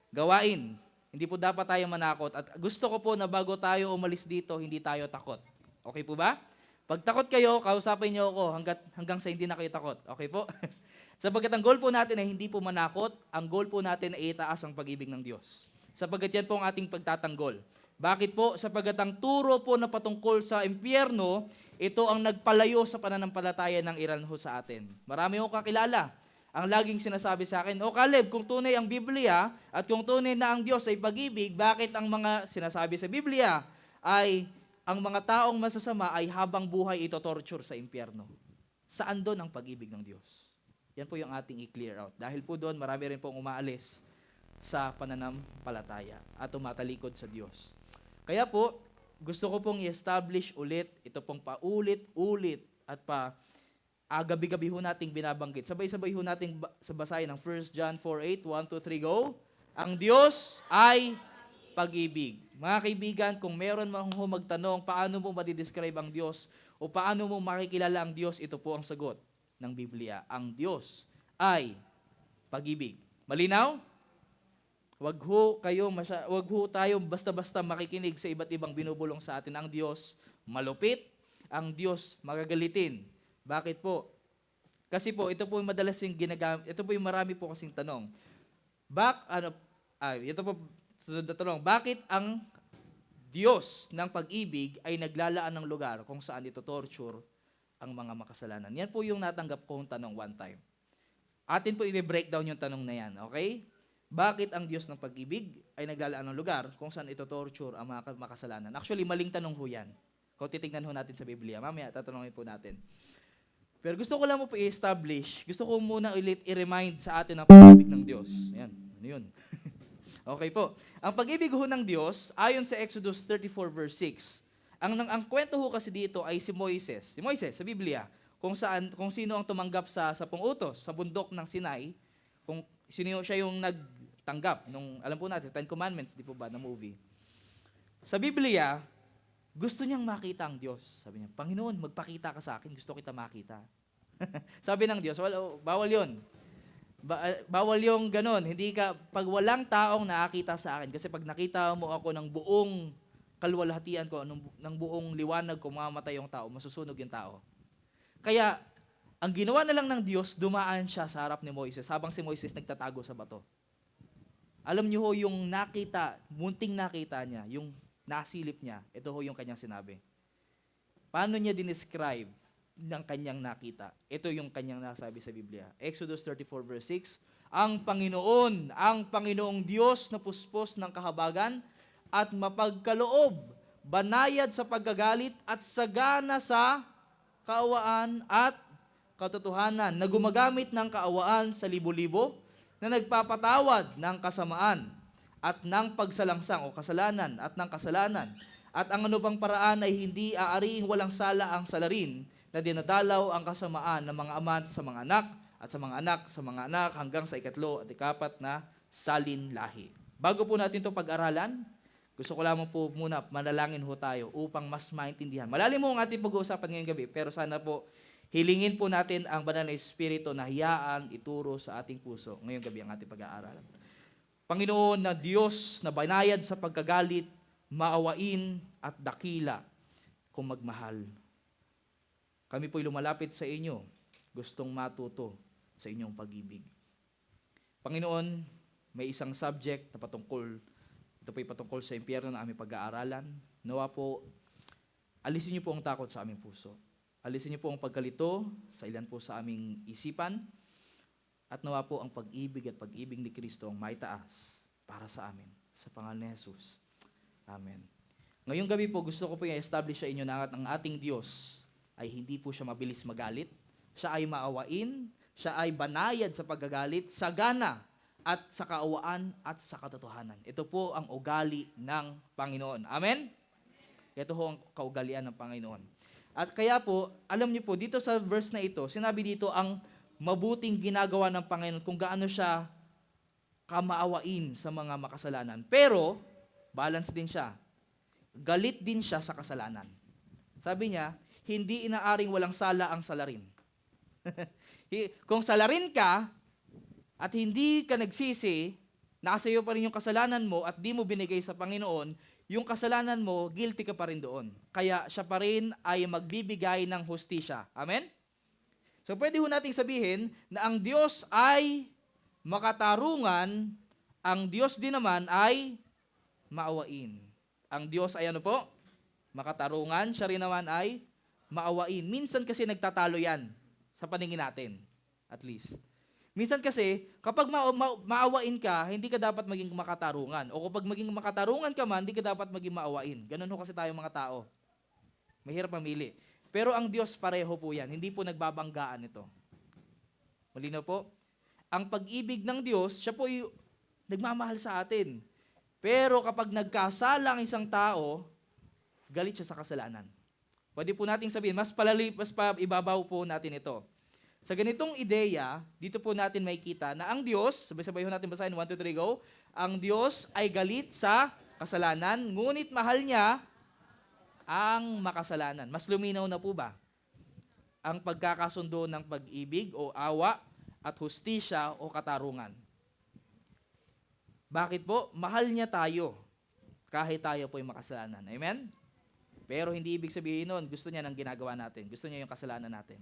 gawain. Hindi po dapat tayo manakot. At gusto ko po na bago tayo umalis dito, hindi tayo takot. Okay po ba? Pag takot kayo, kausapin niyo ako hanggang sa hindi na kayo takot. Okay po? Sapagkat ang goal po natin ay hindi po manakot, ang goal po natin ay itaas ang pag-ibig ng Diyos. Sapagkat yan po ang ating pagtatanggol. Bakit po? Sapagkat ang turo po na patungkol sa impyerno, ito ang nagpalayo sa pananampalataya ng Iran ho sa atin. Marami ho kakilala. Ang laging sinasabi sa akin, Caleb, kung tunay ang Biblia at kung tunay na ang Diyos ay pag-ibig, bakit ang mga sinasabi sa Biblia ay ang mga taong masasama ay habang buhay ito torture sa impyerno? Saan doon ang pag-ibig ng Diyos? Yan po yung ating i-clear out. Dahil po doon, marami rin pong umaalis sa pananampalataya at tumatalikod sa Diyos. Kaya po, gusto ko pong i-establish ulit, ito pong paulit-ulit at gabi-gabi ho nating binabanggit. Sabay-sabay ho nating basahin ng 1 John 4:8, 1, 2, 3, go. Ang Diyos ay pag-ibig. Mga kaibigan, kung meron man ho magtanong, paano mo madidescribe ang Diyos o paano mo makikilala ang Diyos, ito po ang sagot ng Biblia. Ang Diyos ay pag-ibig. Malinaw? Wag ho tayo basta-basta makikinig sa iba't ibang binubulong sa atin. Ang Diyos malupit, ang Diyos magagalitin. Bakit po? Kasi po, ito po yung madalas yung ginagamit, ito po yung marami po kasing tanong. Ito po, sunod na tanong, bakit ang Diyos ng pag-ibig ay naglalaan ng lugar kung saan ito torture ang mga makasalanan? Yan po yung natanggap kong tanong one time. Atin po i-breakdown yung tanong na yan, okay? Bakit ang Diyos ng pag-ibig ay naglalaan ng lugar kung saan ito torture ang mga makasalanan? Actually, maling tanong ho yan. Kung titignan ho natin sa Biblia, mamaya tatanungin po natin. Pero gusto ko lang po i-establish, gusto ko muna ulit i-remind sa atin ang pag-ibig ng Diyos. Ayan, ano yun? Okay po. Ang pag-ibig ho ng Diyos, ayon sa Exodus 34 verse 6, ang kwento ho kasi dito ay si Moises. Si Moises sa Biblia, kung sino ang tumanggap sa 10 utos sa bundok ng Sinai, kung sino siya yung nagtanggap nung, alam po natin, 10 Commandments, di po ba, na movie. Sa Biblia, gusto niyang makita ang Diyos. Sabi niya, Panginoon, magpakita ka sa akin, gusto kita makita. Sabi ng Diyos, bawal yun. Bawal yung ganon. Pag walang taong nakakita sa akin, kasi pag nakita mo ako ng buong kalwalhatian ko, ng buong liwanag ko, mamamatay yung tao, masusunog yung tao. Kaya, ang ginawa na lang ng Diyos, dumaan siya sa harap ni Moises, habang si Moises nagtatago sa bato. Alam niyo ho, yung munting nakita niya, yung nasilip niya, ito ho yung kanyang sinabi. Paano niya dinescribe ng kanyang nakita? Ito yung kanyang nasabi sa Biblia. Exodus 34 verse 6, ang Panginoong Diyos na puspos ng kahabagan at mapagkaloob, banayad sa paggagalit at sagana sa kaawaan at katotohanan, na gumagamit ng kaawaan sa libo-libo, na nagpapatawad ng kasamaan at ng pagsalangsang o kasalanan at ng kasalanan, at ang ano pang paraan ay hindi aariing walang sala ang salarin, na dinadalaw ang kasamaan ng mga ama sa mga anak at sa mga anak sa mga anak hanggang sa 3 at 4 na salin lahi. Bago po natin ito pag-aralan, gusto ko lamang po muna manalangin ho tayo upang mas maintindihan. Malalim mo ang ating pag-uusapan ngayong gabi, pero sana po hilingin po natin ang banal na Espiritu na hiyaan ituro sa ating puso ngayong gabi ang ating pag-aaralan. Panginoon na Diyos na banayad sa pagkagalit, maawain at dakila kung magmahal. Kami po'y lumalapit sa inyo, gustong matuto sa inyong pag-ibig. Panginoon, may isang subject na ito po'y patungkol sa impyerno na aming pag-aaralan. Nawa po, alisin niyo po ang takot sa aming puso. Alisin niyo po ang pagkalito sa ilan po sa aming isipan. At nawa po ang pag-ibig ni Kristo ang maitaas para sa amin. Sa pangalan ni Jesus. Amen. Ngayong gabi po, gusto ko po i-establish sa inyo na ang ating Diyos ay hindi po siya mabilis magalit. Siya ay maawain, siya ay banayad sa paggagalit, sagana at sa kaawaan at sa katotohanan. Ito po ang ugali ng Panginoon. Amen? Ito po ang kaugalian ng Panginoon. At kaya po, alam niyo po, dito sa verse na ito, sinabi dito ang mabuting ginagawa ng Panginoon kung gaano siya kamaawain sa mga makasalanan. Pero, balance din siya. Galit din siya sa kasalanan. Sabi niya, hindi inaaring walang sala ang salarin. Kung salarin ka at hindi ka nagsisi, nasa iyo pa rin yung kasalanan mo at di mo binigay sa Panginoon, yung kasalanan mo, guilty ka pa rin doon. Kaya siya pa rin ay magbibigay ng hustisya. Amen? So pwede ho nating sabihin na ang Diyos ay makatarungan, ang Diyos din naman ay maawain. Ang Diyos ay ano po? Makatarungan, siya rin naman ay maawain. Minsan kasi nagtatalo yan sa paningin natin, at least. Minsan kasi, kapag maawain ka, hindi ka dapat maging makatarungan. O kapag maging makatarungan ka man, hindi ka dapat maging maawain. Ganun ho kasi tayo mga tao. Mahirap mamili. Pero ang Diyos pareho po yan. Hindi po nagbabanggaan ito. Malinaw po? Ang pag-ibig ng Diyos, siya po yung nagmamahal sa atin. Pero kapag nagkasala ang isang tao, galit siya sa kasalanan. Pwede po nating sabihin, mas ibabaw po natin ito. Sa ganitong ideya, dito po natin makikita na ang Diyos, sabay-sabay ho natin basahin, 1, 2, 3, go. Ang Diyos ay galit sa kasalanan, ngunit mahal niya ang makasalanan. Mas luminaw na po ba ang pagkakasundo ng pag-ibig o awa at hustisya o katarungan? Bakit po? Mahal niya tayo kahit tayo po'y makasalanan. Amen? Pero hindi ibig sabihin nun, gusto niya ng ginagawa natin. Gusto niya yung kasalanan natin.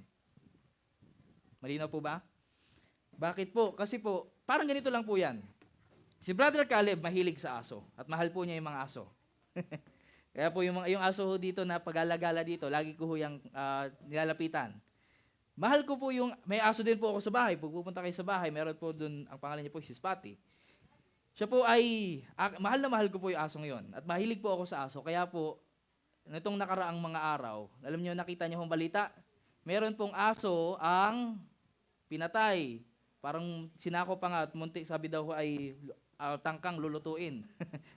Malinaw po ba? Bakit po? Kasi po, parang ganito lang po yan. Si Brother Caleb mahilig sa aso at mahal po niya yung mga aso. Kaya po yung aso ho dito na pag-alagala dito, lagi ko ho yung nilalapitan. Mahal ko po yung, may aso din po ako sa bahay. Pag pupunta kayo sa bahay, meron po dun, ang pangalan niya po, si Spotty. Siya po ay, mahal na mahal ko po yung aso ngayon. At mahilig po ako sa aso. Kaya po, nitong nakaraang mga araw, alam niyo, nakita niyo yung balita, meron pong aso ang pinatay. Parang sinako pa nga at muntik, sabi daw ay tangkang lulutuin.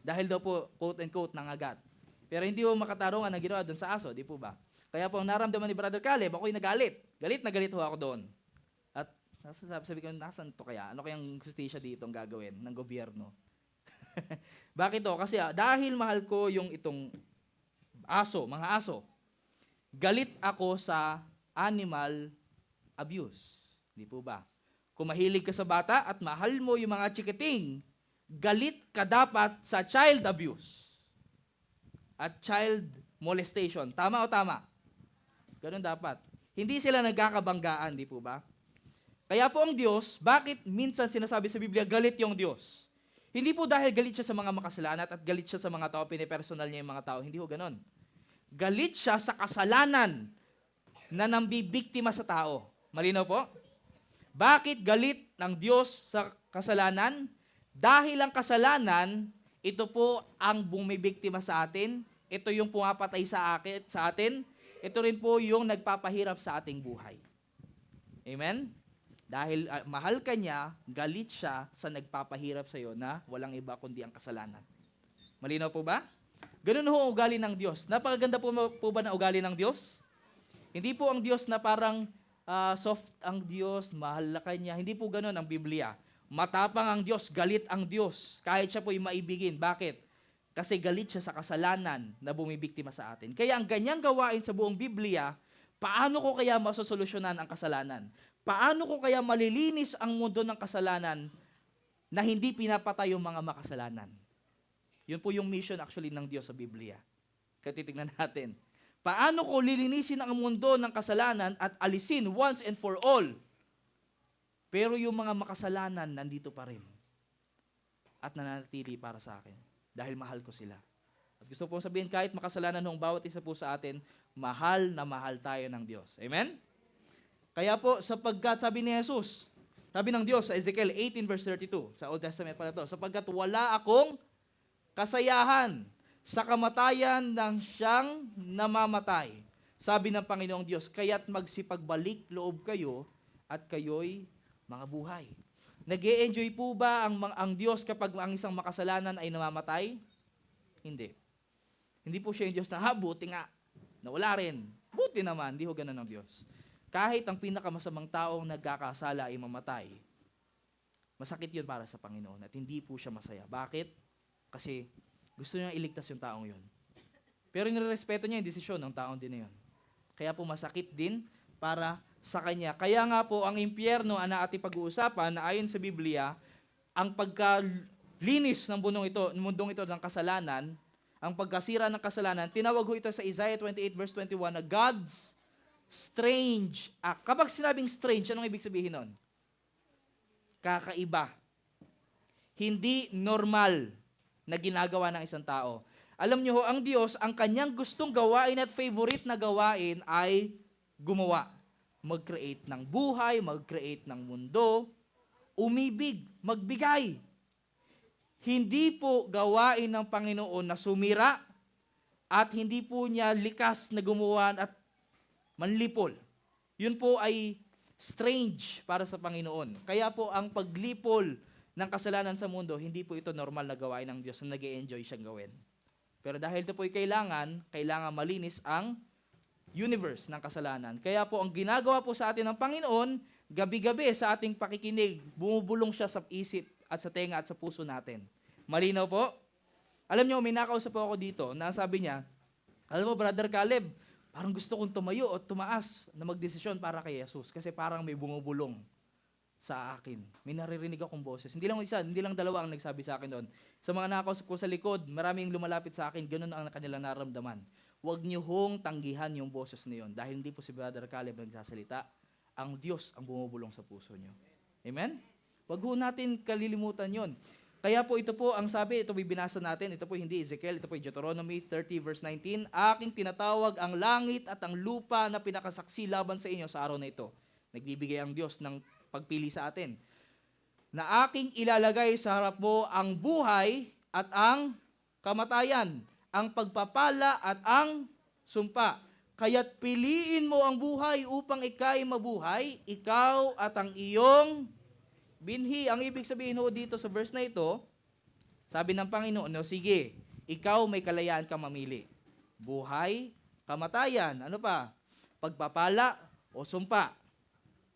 Dahil daw po, quote and quote, nangagat. Pero hindi po makatarungan ang ginawa doon sa aso, di po ba? Kaya po, ang naramdaman ni Brother Caleb, ako'y nagalit. Galit na galit ho ako doon. At sabi ko, nasan to kaya? Ano kayang justisya dito ang gagawin ng gobyerno? Bakit to? Kasi dahil mahal ko yung itong aso, mga aso, galit ako sa animal abuse. Di po ba? Kung mahilig ka sa bata at mahal mo yung mga chikiting, galit ka dapat sa child abuse at child molestation. Tama o tama? Ganun dapat. Hindi sila nagkakabanggaan, di po ba? Kaya po ang Diyos, bakit minsan sinasabi sa Biblia, galit yung Diyos? Hindi po dahil galit siya sa mga makasalanan at galit siya sa mga tao, pinipersonal niya yung mga tao. Hindi po ganun. Galit siya sa kasalanan na nambibiktima sa tao. Malinaw po? Bakit galit ng Diyos sa kasalanan? Dahil ang kasalanan, ito po ang bumibiktima sa atin. Ito yung pumapatay sa atin. Ito rin po yung nagpapahirap sa ating buhay. Amen? Dahil mahal ka niya, galit siya sa nagpapahirap sa iyo na walang iba kundi ang kasalanan. Malinaw po ba? Ganun ho ang ugali ng Diyos. Napakaganda po ba na ugali ng Diyos? Hindi po ang Diyos na parang soft ang Diyos, mahal ka niya. Hindi po ganun ang Biblia. Matapang ang Diyos, galit ang Diyos. Kahit siya po ay maibigin. Bakit? Kasi galit siya sa kasalanan na bumibiktima sa atin. Kaya ang ganyang gawain sa buong Biblia, paano ko kaya masosolusyonan ang kasalanan? Paano ko kaya malilinis ang mundo ng kasalanan na hindi pinapatay yung mga makasalanan? Yun po yung mission actually ng Diyos sa Biblia. Kaya titignan natin. Paano ko lilinisin ang mundo ng kasalanan at alisin once and for all? Pero yung mga makasalanan nandito pa rin. At nananatili para sa akin. Dahil mahal ko sila. At gusto pong sabihin, kahit makasalanan ng bawat isa po sa atin, mahal na mahal tayo ng Diyos. Amen? Kaya po, sapagkat sabi ni Jesus, sabi ng Diyos sa Ezekiel 18 verse 32, sa Old Testament pala to, sapagkat wala akong kasayahan sa kamatayan ng siyang namamatay. Sabi ng Panginoong Diyos, kaya't magsipagbalik loob kayo at kayo'y mga buhay. Nag-e-enjoy po ba ang Diyos kapag ang isang makasalanan ay namamatay? Hindi. Hindi po siya yung Diyos na, buti nga, na wala rin. Buti naman, hindi ho ganun ang Diyos. Kahit ang pinakamasamang taong nagkakasala ay mamatay, masakit yun para sa Panginoon at hindi po siya masaya. Bakit? Kasi gusto niya iligtas yung taong yun. Pero nirerespeto niya yung desisyon ng taong din na yun. Kaya po masakit din para sa kanya. Kaya nga po ang impyerno ang ating pag-uusapan na ayon sa Biblia, ang pagkalinis ng mundong ito ng kasalanan, ang pagkasira ng kasalanan, tinawag ho ito sa Isaiah 28 verse 21 na God's strange act. Kapag sinabing strange, anong ibig sabihin nun? Kakaiba. Hindi normal na ginagawa ng isang tao. Alam niyo ho, ang Diyos, ang kanyang gustong gawain at favorite na gawain ay gumawa. Mag-create ng buhay, mag-create ng mundo, umibig, magbigay. Hindi po gawain ng Panginoon na sumira at hindi po niya likas na gumawa at manlipol. Yun po ay strange para sa Panginoon. Kaya po ang paglipol ng kasalanan sa mundo, hindi po ito normal na gawain ng Diyos na nag-e-enjoy siyang gawin. Pero dahil ito po ay kailangan malinis ang universe ng kasalanan. Kaya po ang ginagawa po sa atin ng Panginoon, gabi-gabi sa ating pakikinig, bumubulong siya sa isip at sa tenga at sa puso natin. Malinaw po? Alam niyo, may nakausap po ako dito na sabi niya, alam mo, Brother Caleb, parang gusto kong tumayo o tumaas na magdesisyon para kay Jesus kasi parang may bumubulong sa akin. May naririnig akong boses. Hindi lang isa, hindi lang dalawa ang nagsabi sa akin doon. Sa mga nakausap ko sa likod, maraming lumalapit sa akin, ganun ang kanilang naramdaman. Huwag niyo hong tanggihan yung boses na yun dahil hindi po si Brother Caleb nagsasalita. Ang Diyos ang bumubulong sa puso niyo. Amen? Huwag ho natin kalilimutan yun. Kaya po ito po ang sabi, ito po binasa natin, ito po hindi Ezekiel, ito po Deuteronomy 30 verse 19, aking tinatawag ang langit at ang lupa na pinakasaksi laban sa inyo sa araw na ito. Nagbibigay ang Diyos ng pagpili sa atin. Na aking ilalagay sa harap mo ang buhay at ang kamatayan, ang pagpapala at ang sumpa. Kaya't piliin mo ang buhay upang ika'y mabuhay, ikaw at ang iyong binhi. Ang ibig sabihin ho dito sa verse na ito, sabi ng Panginoon, no, sige, ikaw may kalayaan ka mamili. Buhay, kamatayan, ano pa? Pagpapala o sumpa.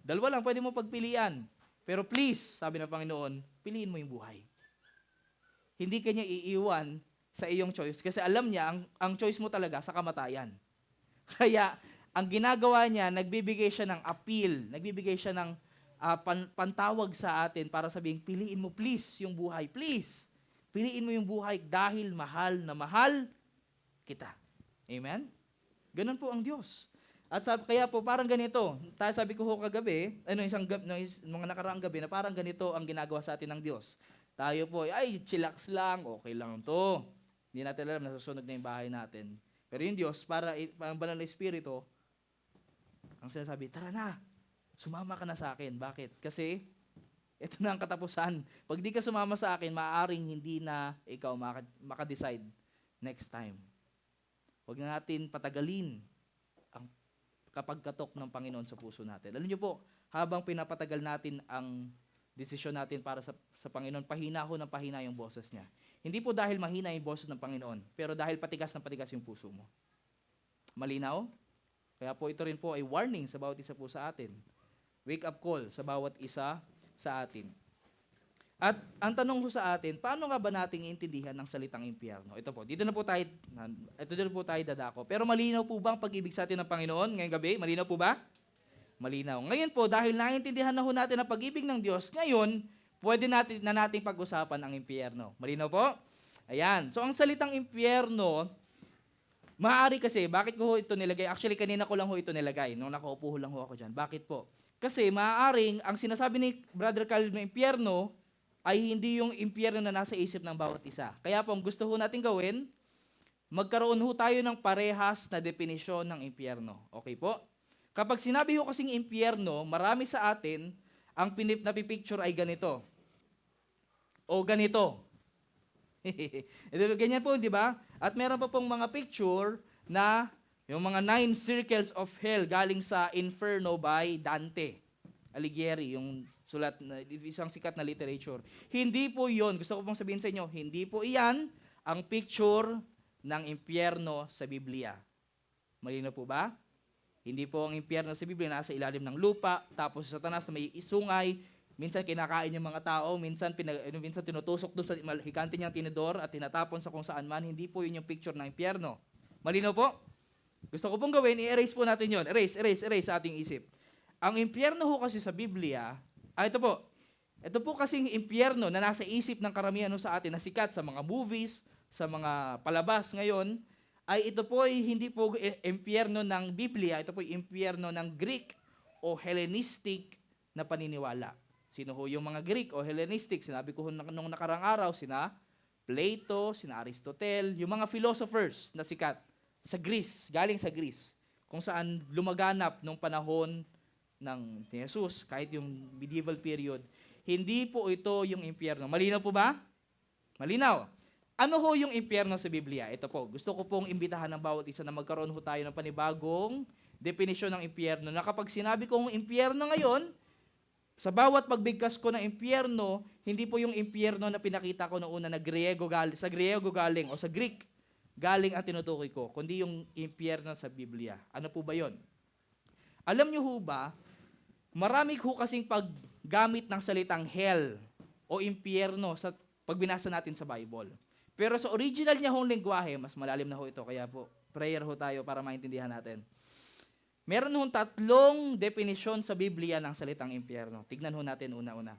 Dalawa lang pwede mo pagpilian. Pero please, sabi ng Panginoon, piliin mo yung buhay. Hindi kanya iiwan sa iyong choice kasi alam niya ang choice mo talaga sa kamatayan. Kaya ang ginagawa niya, nagbibigay siya ng appeal, nagbibigay siya ng pantawag sa atin para sabihin, piliin mo please yung buhay, please. Piliin mo yung buhay dahil mahal na mahal kita. Amen? Ganun po ang Diyos. At kaya po parang ganito, sabi ko ho kagabi, mga nakaraang gabi na parang ganito ang ginagawa sa atin ng Diyos. Tayo po, ay, chillax lang, okay lang to. Hindi natin alam, nasusunog na yung bahay natin. Pero yung Diyos, parang banal na Espiritu, ang sinasabi, tara na, sumama ka na sa akin. Bakit? Kasi, ito na ang katapusan. Pag di ka sumama sa akin, maaaring hindi na ikaw makadecide next time. Huwag na natin patagalin ang kapagkatok ng Panginoon sa puso natin. Alam niyo po, habang pinapatagal natin ang desisyon natin para sa Panginoon, pahina ho ng pahina yung boses niya. Hindi po dahil mahina yung boses ng Panginoon, pero dahil patigas ng patigas yung puso mo. Malinaw? Kaya po ito rin po ay warning sa bawat isa po sa atin. Wake up call sa bawat isa sa atin. At ang tanong ko sa atin, paano nga ba nating iintindihan ng salitang impyerno? Ito po, dito na po tayo dadako. Pero malinaw po ba ang pag-ibig sa atin ng Panginoon ngayong gabi? Malinaw po ba? Malinaw. Ngayon po, dahil naiintindihan na ho natin ang pag-ibig ng Diyos, ngayon, pwede nating pag-usapan ang impyerno. Malinaw po? Ayan. So, ang salitang impyerno, maaari kasi, bakit ko ho ito nilagay? Actually, kanina ko lang ho ito nilagay. Nung nakaupo ho lang ho ako dyan. Bakit po? Kasi maaaring, ang sinasabi ni Brother Khalil na impyerno, ay hindi yung impyerno na nasa isip ng bawat isa. Kaya po, ang gusto ho natin gawin, magkaroon ho tayo ng parehas na definisyon ng impyerno. Okay po? Kapag sinabi ho kasing impyerno, marami sa atin, ang napipicture ay ganito. O ganito. Ganyan po, di ba? At meron pa pong mga picture na yung mga 9 circles of hell galing sa Inferno by Dante Alighieri, yung sulat na isang sikat na literature. Hindi po yon, gusto ko pong sabihin sa inyo, hindi po iyan ang picture ng impyerno sa Biblia. Malinaw po ba? Hindi po ang impyerno sa Biblia nasa ilalim ng lupa, tapos sa Satanas na may isungay, minsan kinakain yung mga tao, minsan tinutusok doon sa hikante niyang tinidor at tinatapon sa kung saan man. Hindi po yun yung picture ng impyerno. Malinaw po? Gusto ko pong gawin, i-erase po natin yun. Erase sa ating isip. Ang impyerno ho kasi sa Biblia, ito po kasing impyerno na nasa isip ng karamihan sa atin na sikat sa mga movies, sa mga palabas ngayon, ay ito po ay hindi po impyerno ng Biblia, ito po ay impyerno ng Greek o Hellenistic na paniniwala. Sino ho yung mga Greek o Hellenistic? Sinabi ko nung nakarang araw, sina Plato, sina Aristotle, yung mga philosophers na sikat sa Greece, galing sa Greece, kung saan lumaganap nung panahon ng Jesus, kahit yung medieval period. Hindi po ito yung impyerno. Malinaw po ba? Malinaw. Ano ho yung impyerno sa Biblia? Ito po, gusto ko pong imbitahan ng bawat isa na magkaroon ho tayo ng panibagong definisyon ng impyerno. Na kapag sinabi kong impyerno ngayon, sa bawat pagbigkas ko ng impyerno, hindi po yung impyerno na pinakita ko noong una na sa Griego galing o sa Greek galing ang tinutukoy ko, kundi yung impyerno sa Biblia. Ano po ba yon? Alam niyo ho ba, marami ho kasing paggamit ng salitang hell o impyerno sa pagbinasa natin sa Bible. Pero sa original niya hong lengguwahe, mas malalim na ho ito, kaya po, prayer ho tayo para maintindihan natin. Meron hong 3 definisyon sa Biblia ng salitang impyerno. Tignan ho natin una-una.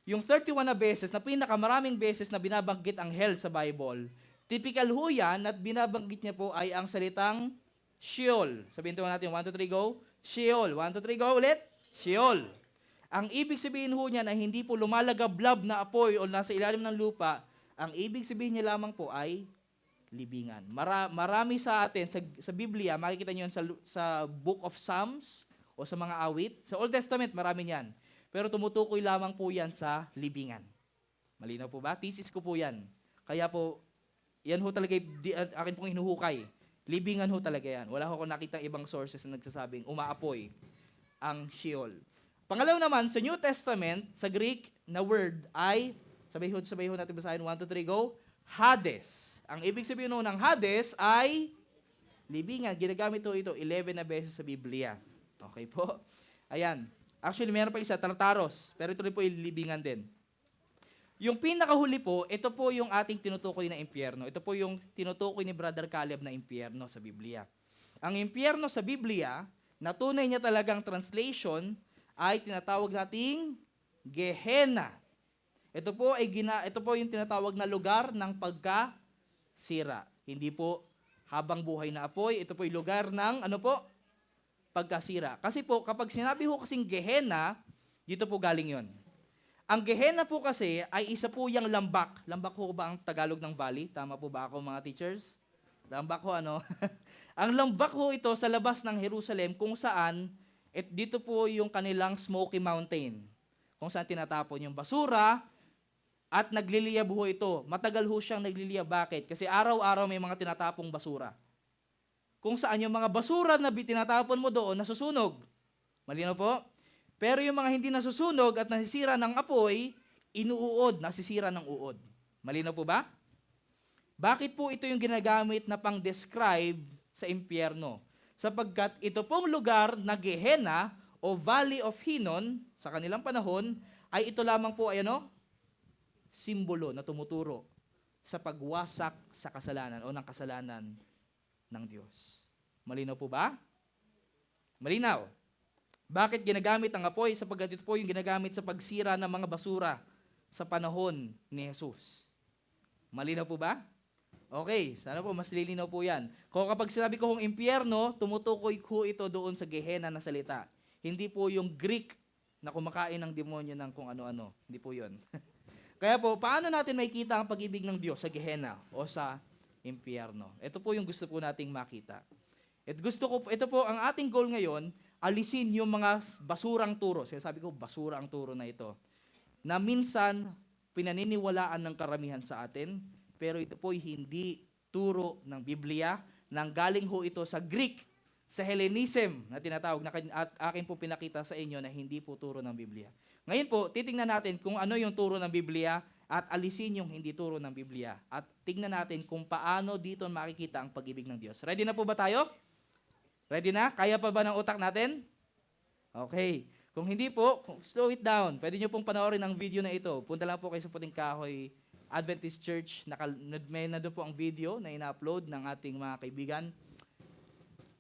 Yung 31 na beses, na pinakamaraming beses na binabanggit ang hell sa Bible, typical ho yan at binabanggit niya po ay ang salitang Sheol. Sabihin po natin, 1, 2, 3, go. Sheol. 1, 2, 3, go ulit. Sheol. Ang ibig sabihin ho niya na hindi po lumalagablab na apoy o nasa ilalim ng lupa, ang ibig sabihin niya lamang po ay libingan. Marami sa atin, sa Biblia, makikita niyo sa Book of Psalms o sa mga awit. Sa Old Testament, marami niyan. Pero tumutukoy lamang po yan sa libingan. Malinaw po ba? Thesis ko po yan. Kaya po, yan ho talaga akin pong hinuhukay. Libingan ho talaga yan. Wala ho akong nakitang ibang sources na nagsasabing umaapoy ang Sheol. Pangalawa naman, sa New Testament, sa Greek na word ay, sabay ho natin basahin, 1, 2, 3, go, Hades. Ang ibig sabihin ho ng Hades ay libingan. Ginagamit ho ito 11 na beses sa Biblia. Okay po? Ayan. Actually, meron pa isa, Tartaros. Pero ito rin po yung libingan din. Yung pinakahuli po, ito po yung ating tinutukoy na impyerno. Ito po yung tinutukoy ni Brother Caleb na impyerno sa Biblia. Ang impyerno sa Biblia, na tunay niya talagang translation, ay tinatawag nating Gehenna. Ito po yung tinatawag na lugar ng pagkasira. Hindi po habang buhay na apoy, ito po yung lugar ng pagkasira. Kasi po, kapag sinabi ho kasing Gehenna, dito po galing yon. Ang Gehenna po kasi ay isa po yung lambak. Lambak ho ba ang Tagalog ng valley? Tama po ba ako mga teachers? Lambak ho ano? Ang lambak ho ito sa labas ng Jerusalem kung saan, dito po yung kanilang Smoky Mountain. Kung saan tinatapon yung basura at nagliliyab ho ito. Matagal ho siyang nagliliyab. Bakit? Kasi araw-araw may mga tinatapong basura. Kung saan yung mga basura na tinatapon mo doon, nasusunog. Malinaw po? Pero yung mga hindi nasusunog at nasisira ng apoy, inuuod, nasisira ng uod. Malinaw po ba? Bakit po ito yung ginagamit na pang-describe sa impyerno? Sapagkat ito pong lugar na Gehenna o Valley of Hinnom sa kanilang panahon, ay ito lamang po ay simbolo na tumuturo sa pagwasak sa kasalanan o ng kasalanan ng Diyos. Malinaw po ba? Malinaw. Bakit ginagamit ang apoy? Sapagkat ito po yung ginagamit sa pagsira ng mga basura sa panahon ni Jesus. Malinaw po ba? Okay, sana po mas lilinaw po yan. Kung kapag sinabi ko kong impyerno, tumutukoy ko ito doon sa Gehenna na salita. Hindi po yung Greek na kumakain ng demonyo ng kung ano-ano. Hindi po yun. Kaya po, paano natin makikita ang pag-ibig ng Diyos sa Gehenna o sa impyerno? Ito po yung gusto po nating makita. Ito po ang ating goal ngayon, alisin yung mga basurang turo. Sinasabi ko, basura ang turo na ito. Na minsan, pinaniniwalaan ng karamihan sa atin, pero ito po hindi turo ng Biblia, nang galing ho ito sa Greek, sa Hellenism na tinatawag, at akin po pinakita sa inyo na hindi po turo ng Biblia. Ngayon po, titingnan natin kung ano yung turo ng Biblia at alisin yung hindi turo ng Biblia. At tingnan natin kung paano dito makikita ang pag-ibig ng Diyos. Ready na po ba tayo? Ready na? Kaya pa ba ng utak natin? Okay. Kung hindi po, slow it down. Pwede nyo pong panoorin ang video na ito. Punta lang po kayo sa Puting Kahoy Adventist Church. May na doon po ang video na ina-upload ng ating mga kaibigan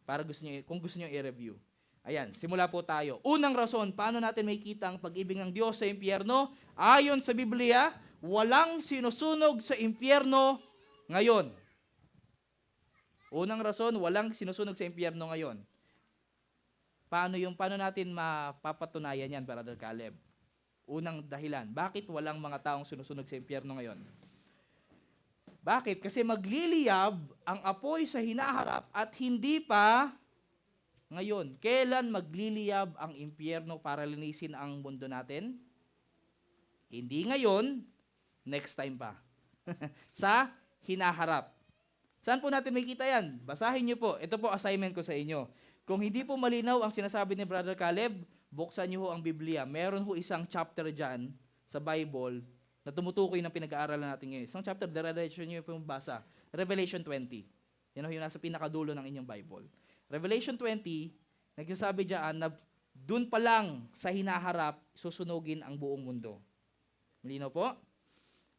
para kung gusto nyo i-review. Ayan, simula po tayo. Unang rason, paano natin makikita ang pag-ibig ng Diyos sa impyerno? Ayon sa Biblia, walang sinusunog sa impyerno ngayon. Unang rason, walang sinusunog sa impyerno ngayon. Paano natin mapapatunayan yan, Brother Caleb? Unang dahilan, bakit walang mga taong sinusunog sa impyerno ngayon? Bakit? Kasi magliliyab ang apoy sa hinaharap at hindi pa ngayon. Kailan magliliyab ang impyerno para linisin ang mundo natin? Hindi ngayon, next time pa. Sa hinaharap. Saan po natin makikita yan? Basahin niyo po. Ito po assignment ko sa inyo. Kung hindi po malinaw ang sinasabi ni Brother Caleb, buksan niyo ho ang Biblia. Meron ho isang chapter dyan sa Bible na tumutukoy ng pinag-aaralan natin ngayon. Isang chapter, diretso niyo po yung basa. Revelation 20. Yan ho yung nasa pinakadulo ng inyong Bible. Revelation 20, nagsasabi dyan na dun pa lang sa hinaharap, susunugin ang buong mundo. Malinaw po?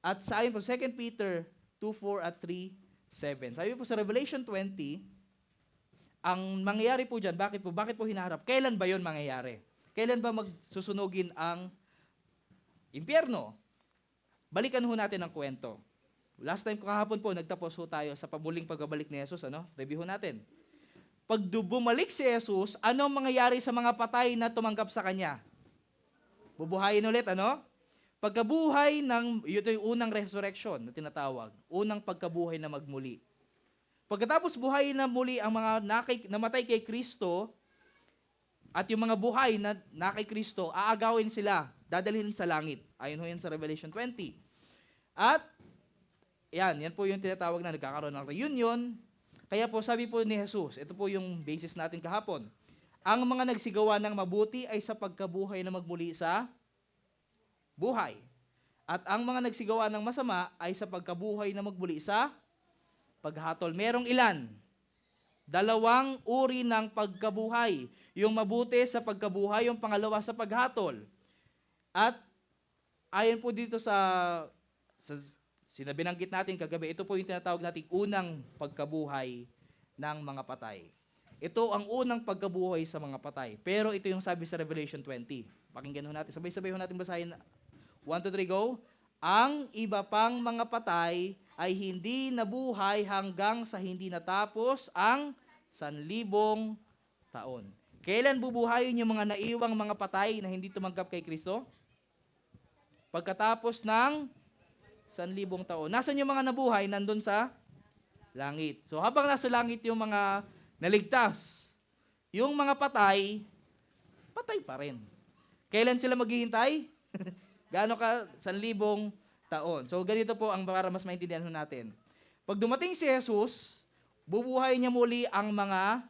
At sa ayon po, 2 Peter 2:4 at 3:7. Sabi po sa Revelation 20, ang mangyayari po dyan, bakit po hinaharap? Kailan ba yon mangyayari? Kailan ba magsusunugin ang impyerno? Balikan ho natin ang kwento. Last time kahapon po, nagtapos ho tayo sa pamuling pagbabalik ni Jesus. Review ho natin. Pag bumalik si Jesus, ano mangyayari sa mga patay na tumanggap sa Kanya? Bubuhayin ulit, Pagkabuhay ito yung unang resurrection na tinatawag. Unang pagkabuhay na magmuli. Pagkatapos buhay na muli ang mga namatay kay Kristo at yung mga buhay na kay Kristo, aagawin sila, dadalhin sa langit. Ayon ho yan sa Revelation 20. At yan po yung tinatawag na nagkakaroon ng reunion. Kaya po, sabi po ni Jesus, ito po yung basis natin kahapon, ang mga nagsigawa ng mabuti ay sa pagkabuhay na magmuli sa buhay. At ang mga nagsigawa ng masama ay sa pagkabuhay na magmuli sa paghatol. Merong ilan? 2 uri ng pagkabuhay. Yung mabuti sa pagkabuhay, yung pangalawa sa paghatol. At ayon po dito sa binanggit natin kagabi, ito po yung tinatawag nating unang pagkabuhay ng mga patay. Ito ang unang pagkabuhay sa mga patay. Pero ito yung sabi sa Revelation 20. Pakinggan ho natin. Sabay-sabay ho natin basahin. 1, 2, 3, go. Ang iba pang mga patay ay hindi nabuhay hanggang sa hindi natapos ang 1,000 taon. Kailan bubuhayin yung mga naiwang mga patay na hindi tumanggap kay Kristo? Pagkatapos ng 1,000 taon. Nasaan yung mga nabuhay? Nandun sa langit. So habang nasa langit yung mga naligtas, yung mga patay, patay pa rin. Kailan sila maghihintay? Gaano ka? 1,000 taon. So ganito po ang para mas maintindihan natin. Pag dumating si Jesus, bubuhay niya muli ang mga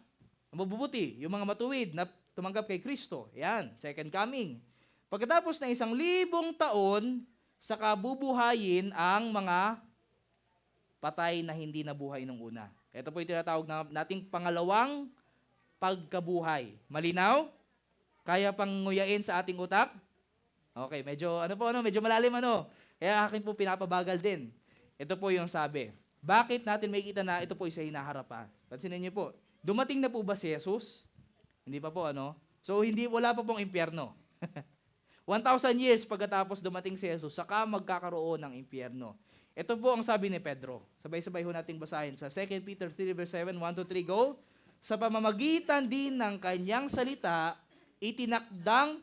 mabubuti, yung mga matuwid na tumanggap kay Kristo. Yan, second coming. Pagkatapos ng 1,000 taon, saka bubuhayin ang mga patay na hindi nabuhay nung una. Ito po yung tinatawag nating pangalawang pagkabuhay. Malinaw? Kaya pang nguyain sa ating utak? Okay, medyo malalim Kaya akin po pinapabagal din. Ito po yung sabi. Bakit natin makikita na ito po isa hinaharap pa? Pansinin niyo po. Dumating na po ba si Jesus? Hindi pa po So wala pa pong impyerno. 1,000 years pagkatapos dumating si Jesus, saka magkakaroon ng impyerno. Ito po ang sabi ni Pedro. Sabay-sabay ho nating basahin sa 2 Peter 3 verse 7, 1, 2, 3, go. Sa pamamagitan din ng kanyang salita, itinakdang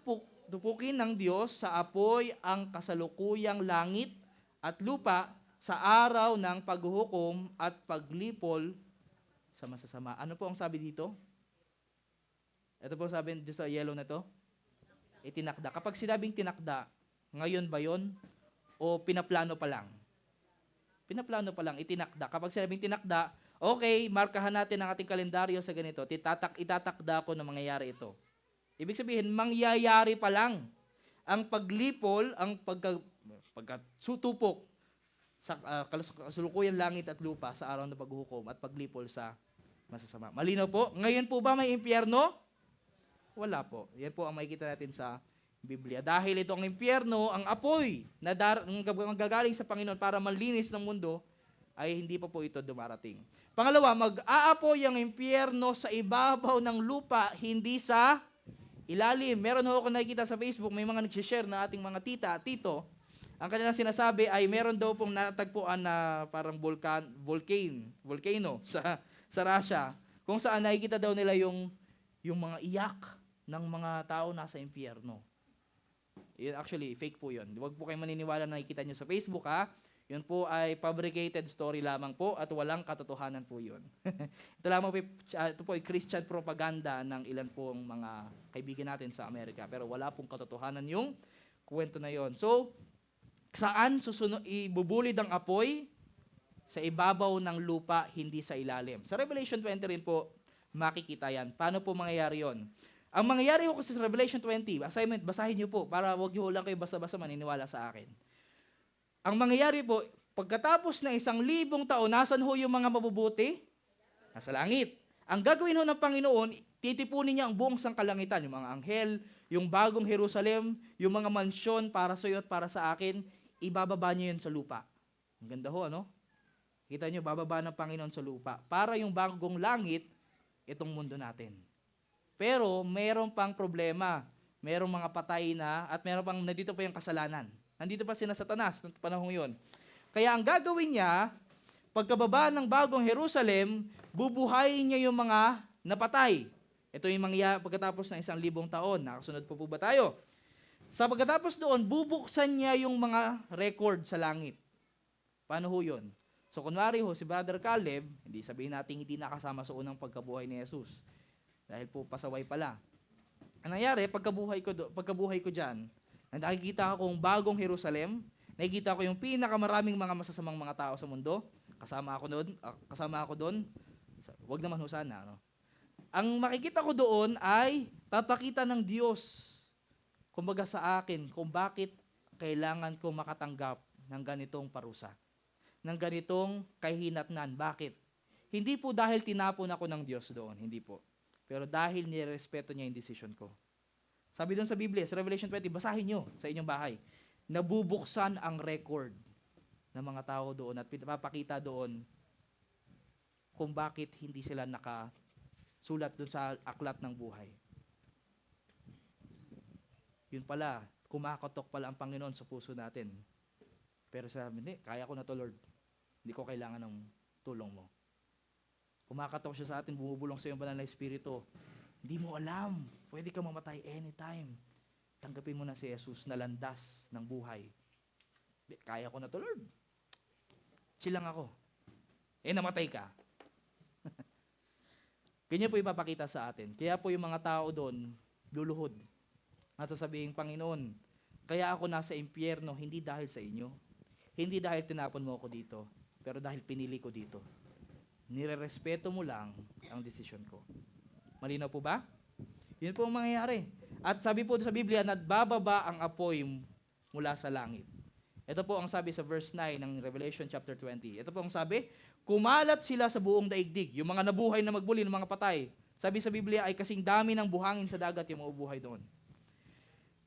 tupukin ng Diyos sa apoy ang kasalukuyang langit at lupa sa araw ng paghuhukom at paglipol sa masasama. Ano po ang sabi dito? Ito po sabi dito sa yellow na to. Itinakda. Kapag sinabing tinakda, ngayon ba yon o pinaplano pa lang? Pinaplano pa lang, itinakda. Kapag sinabing tinakda, okay, markahan natin ang ating kalendaryo sa ganito. Itatakda ko na mangyayari ito. Ibig sabihin, mangyayari pa lang ang paglipol, ang pagkasutupok sa kasalukuyang langit at lupa sa araw ng paghuhukom at paglipol sa masasama. Malinaw po? Ngayon po ba may impyerno? Wala po. Yan po ang makikita natin sa Biblia. Dahil ito ang impyerno, ang apoy na gagaling sa Panginoon para malinis ng mundo, ay hindi pa po ito dumarating. Pangalawa, mag-aapoy ang impyerno sa ibabaw ng lupa, hindi sa ilalim. Meron ho ako nakikita sa Facebook, may mga nag-share na ating mga tito. Ang kanilang sinasabi ay meron daw pong natagpuan na parang volcano sa Russia, kung saan nakikita daw nila yung mga iyak ng mga tao nasa impyerno. Actually, fake po yun. Huwag po kayo maniniwala na nakikita nyo sa Facebook, ha? Yun po ay fabricated story lamang po at walang katotohanan po yun. Ito po ay Christian propaganda ng ilan pong mga kaibigan natin sa Amerika. Pero wala pong katotohanan yung kwento na yon. So, saan ibubulid ang apoy? Sa ibabaw ng lupa, hindi sa ilalim. Sa Revelation 20 rin po, makikita yan. Paano po mangyayari yon? Ang mangyayari ko kasi sa Revelation 20, assignment, basahin niyo po para wag niyo lang kayo basta-basta maniniwala sa akin. Ang mangyayari po, pagkatapos ng 1,000 taon, nasan ho yung mga mabubuti? Nasa langit. Ang gagawin ho ng Panginoon, titipunin niya ang buong sangkalangitan, yung mga anghel, yung bagong Jerusalem, yung mga mansyon para sa iyo at para sa akin, ibababa niya yun sa lupa. Ang ganda ho, Kita niyo, bababa ng Panginoon sa lupa. Para yung bagong langit, itong mundo natin. Pero meron pang problema. Merong mga patay na at meron pang nandito pa yung kasalanan. Nandito pa sina Satanas noong panahon yon. Kaya ang gagawin niya, pagkababa ng bagong Jerusalem, bubuhayin niya yung mga napatay. Ito yung pagkatapos ng 1,000 taon. Nakasunod po ba tayo? Sa pagkatapos doon, bubuksan niya yung mga record sa langit. Paano ho yun? So kunwari ho, si Brother Caleb, hindi sabihin natin hindi nakasama sa unang pagkabuhay ni Jesus. Dahil po pasaway pala. Ang nangyari, pagkabuhay ko dyan, nakikita ko yung bagong Jerusalem, nakikita ko yung pinakamaraming mga masasamang mga tao sa mundo, kasama ako doon, Wag naman ho sana. No? Ang makikita ko doon ay papakita ng Diyos, kumbaga sa akin, kung bakit kailangan ko makatanggap ng ganitong parusa, ng ganitong kahinatnan. Bakit? Hindi po dahil tinapon ako ng Diyos doon, hindi po. Pero dahil nirespeto niya yung decision ko. Sabi doon sa Biblia, sa Revelation 20, basahin nyo sa inyong bahay, nabubuksan ang record ng mga tao doon at pinapakita doon kung bakit hindi sila nakasulat doon sa aklat ng buhay. Yun pala, kumakatok pala ang Panginoon sa puso natin. Pero sabi, hindi, kaya ko na to, Lord. Hindi ko kailangan ng tulong mo. Kumakatok siya sa atin, bumubulong sa iyong banal na espiritu. Hindi mo alam, pwede ka mamatay anytime. Tanggapin mo na si Jesus na landas ng buhay. Hindi, kaya ko na to, Lord. Chill lang ako. Namatay ka. Ganyan po ipapakita sa atin. Kaya po yung mga tao doon, luluhod. At sasabihin, Panginoon, kaya ako nasa impyerno, hindi dahil sa inyo. Hindi dahil tinapon mo ako dito, pero dahil pinili ko dito. Nirerespeto mo lang ang desisyon ko. Malinaw po ba? Yun po ang mangyayari. At sabi po sa Biblia, nagbababa ang apoy mula sa langit. Ito po ang sabi sa verse 9 ng Revelation chapter 20. Ito po ang sabi, kumalat sila sa buong daigdig. Yung mga nabuhay na magbuli, ng mga patay. Sabi sa Biblia ay kasing dami ng buhangin sa dagat yung mga buhay doon.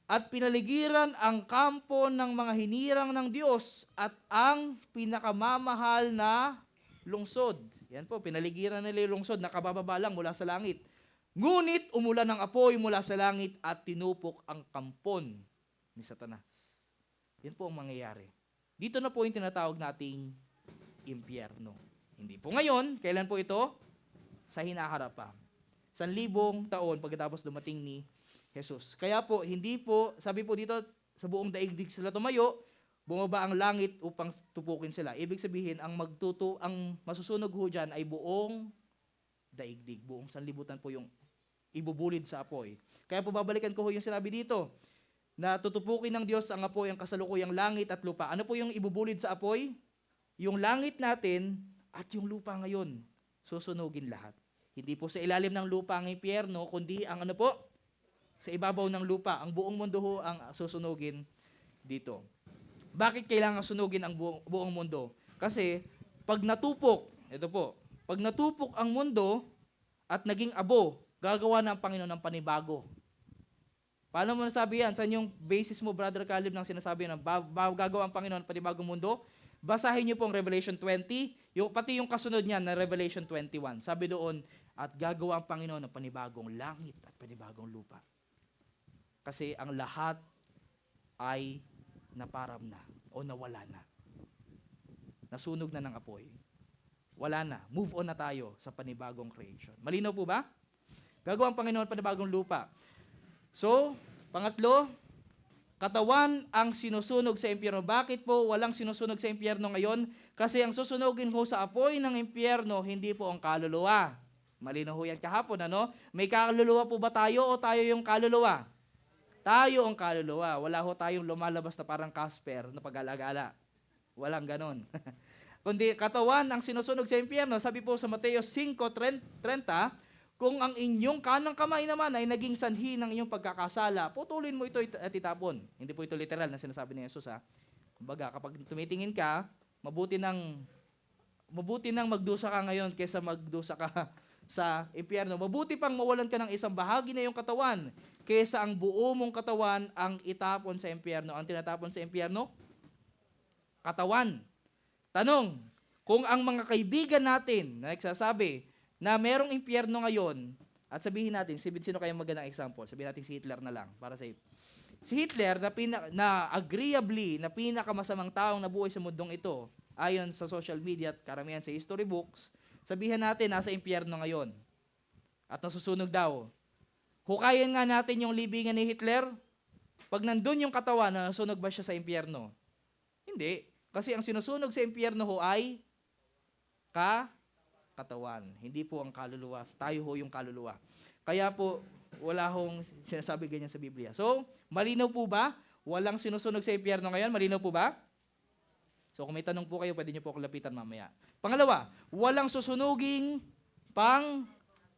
At pinaligiran ang kampo ng mga hinirang ng Diyos at ang pinakamamahal na lungsod. Yan po, pinaligiran nila yung lungsod, nakabababa lang mula sa langit. Ngunit umulan ng apoy mula sa langit at tinupok ang kampon ni Satanas. Yan po ang mangyayari. Dito na po yung tinatawag nating impyerno. Hindi po ngayon, kailan po ito? Sa hinaharap pa. 1,000 taon pagkatapos dumating ni Jesus. Kaya po, hindi po, sabi po dito, sa buong daigdig sila tumayo, bumaba ang langit upang tupukin sila. Ibig sabihin, ang masusunog ho dyan ay buong daigdig. Buong sanlibutan po yung ibubulid sa apoy. Kaya po babalikan ko ho yung sinabi dito, na tutupukin ng Diyos ang apoy, ang kasalukuyang langit at lupa. Ano po yung ibubulid sa apoy? Yung langit natin at yung lupa ngayon, susunugin lahat. Hindi po sa ilalim ng lupa ang impyerno, kundi ang ano po? Sa ibabaw ng lupa. Ang buong mundo ho ang susunugin dito. Bakit kailangan sunugin ang buong mundo? Kasi pag natupok, ito po, pag natupok ang mundo at naging abo, gagawa ng Panginoon ng panibago. Paano mo nasabi yan? Saan yung basis mo, Brother Caleb, ng sinasabi na gagawa ang Panginoon ng panibagong mundo? Basahin niyo po ang Revelation 20, pati yung kasunod niyan na Revelation 21. Sabi doon, at gagawa ang Panginoon ng panibagong langit at panibagong lupa. Kasi ang lahat ay naparam na o nawala na. Nasunog na ng apoy. Wala na. Move on na tayo sa panibagong creation. Malinaw po ba? Gagawa ang Panginoon panibagong lupa. So, pangatlo, katawan ang sinusunog sa impyerno. Bakit po walang sinusunog sa impyerno ngayon? Kasi ang susunugin ho sa apoy ng impyerno, hindi po ang kaluluwa. Malinaw ho yan kahapon, ano? May kaluluwa po ba tayo o tayo yung kaluluwa? Tayo ang kaluluwa. Wala ho tayong lumalabas na parang Casper na pag-alagala. Walang ganon. Kundi katawan ang sinusunog sa impyerno. Sabi po sa Mateo 5:30, kung ang inyong kanang kamay naman ay naging sanhi ng inyong pagkakasala, putulin mo ito at itapon. Hindi po ito literal na sinasabi ni Jesus. Kumbaga, kapag tumitingin ka, mabuti nang magdusa ka ngayon kaysa magdusa ka sa impyerno. Mabuti pang mawalan ka ng isang bahagi na iyong katawan kaysa ang buo mong katawan ang itapon sa impyerno. Ang tinatapon sa impyerno? Katawan. Tanong, kung ang mga kaibigan natin na nagsasabi na merong impyerno ngayon, at sabihin natin, sino kayong magandang example? Sabihin natin si Hitler na lang, para safe. Si Hitler, na agreeably, na pinakamasamang taong nabuhay sa mundong ito, ayon sa social media at karamihan sa history books, sabihin natin, nasa impyerno ngayon. At nasusunog daw. Hukayin nga natin yung libingan ni Hitler. Pag nandun yung katawan, nasusunog ba siya sa impyerno? Hindi. Kasi ang sinusunog sa impyerno ho ay katawan. Hindi po ang kaluluwa. Tayo ho yung kaluluwa. Kaya po, wala hong sinasabi ganyan sa Biblia. So, malinaw po ba? Walang sinusunog sa impyerno ngayon? Malinaw po ba? So, kung may tanong po kayo, pwede niyo po ako lapitan mamaya. Pangalawa, walang susunuging pang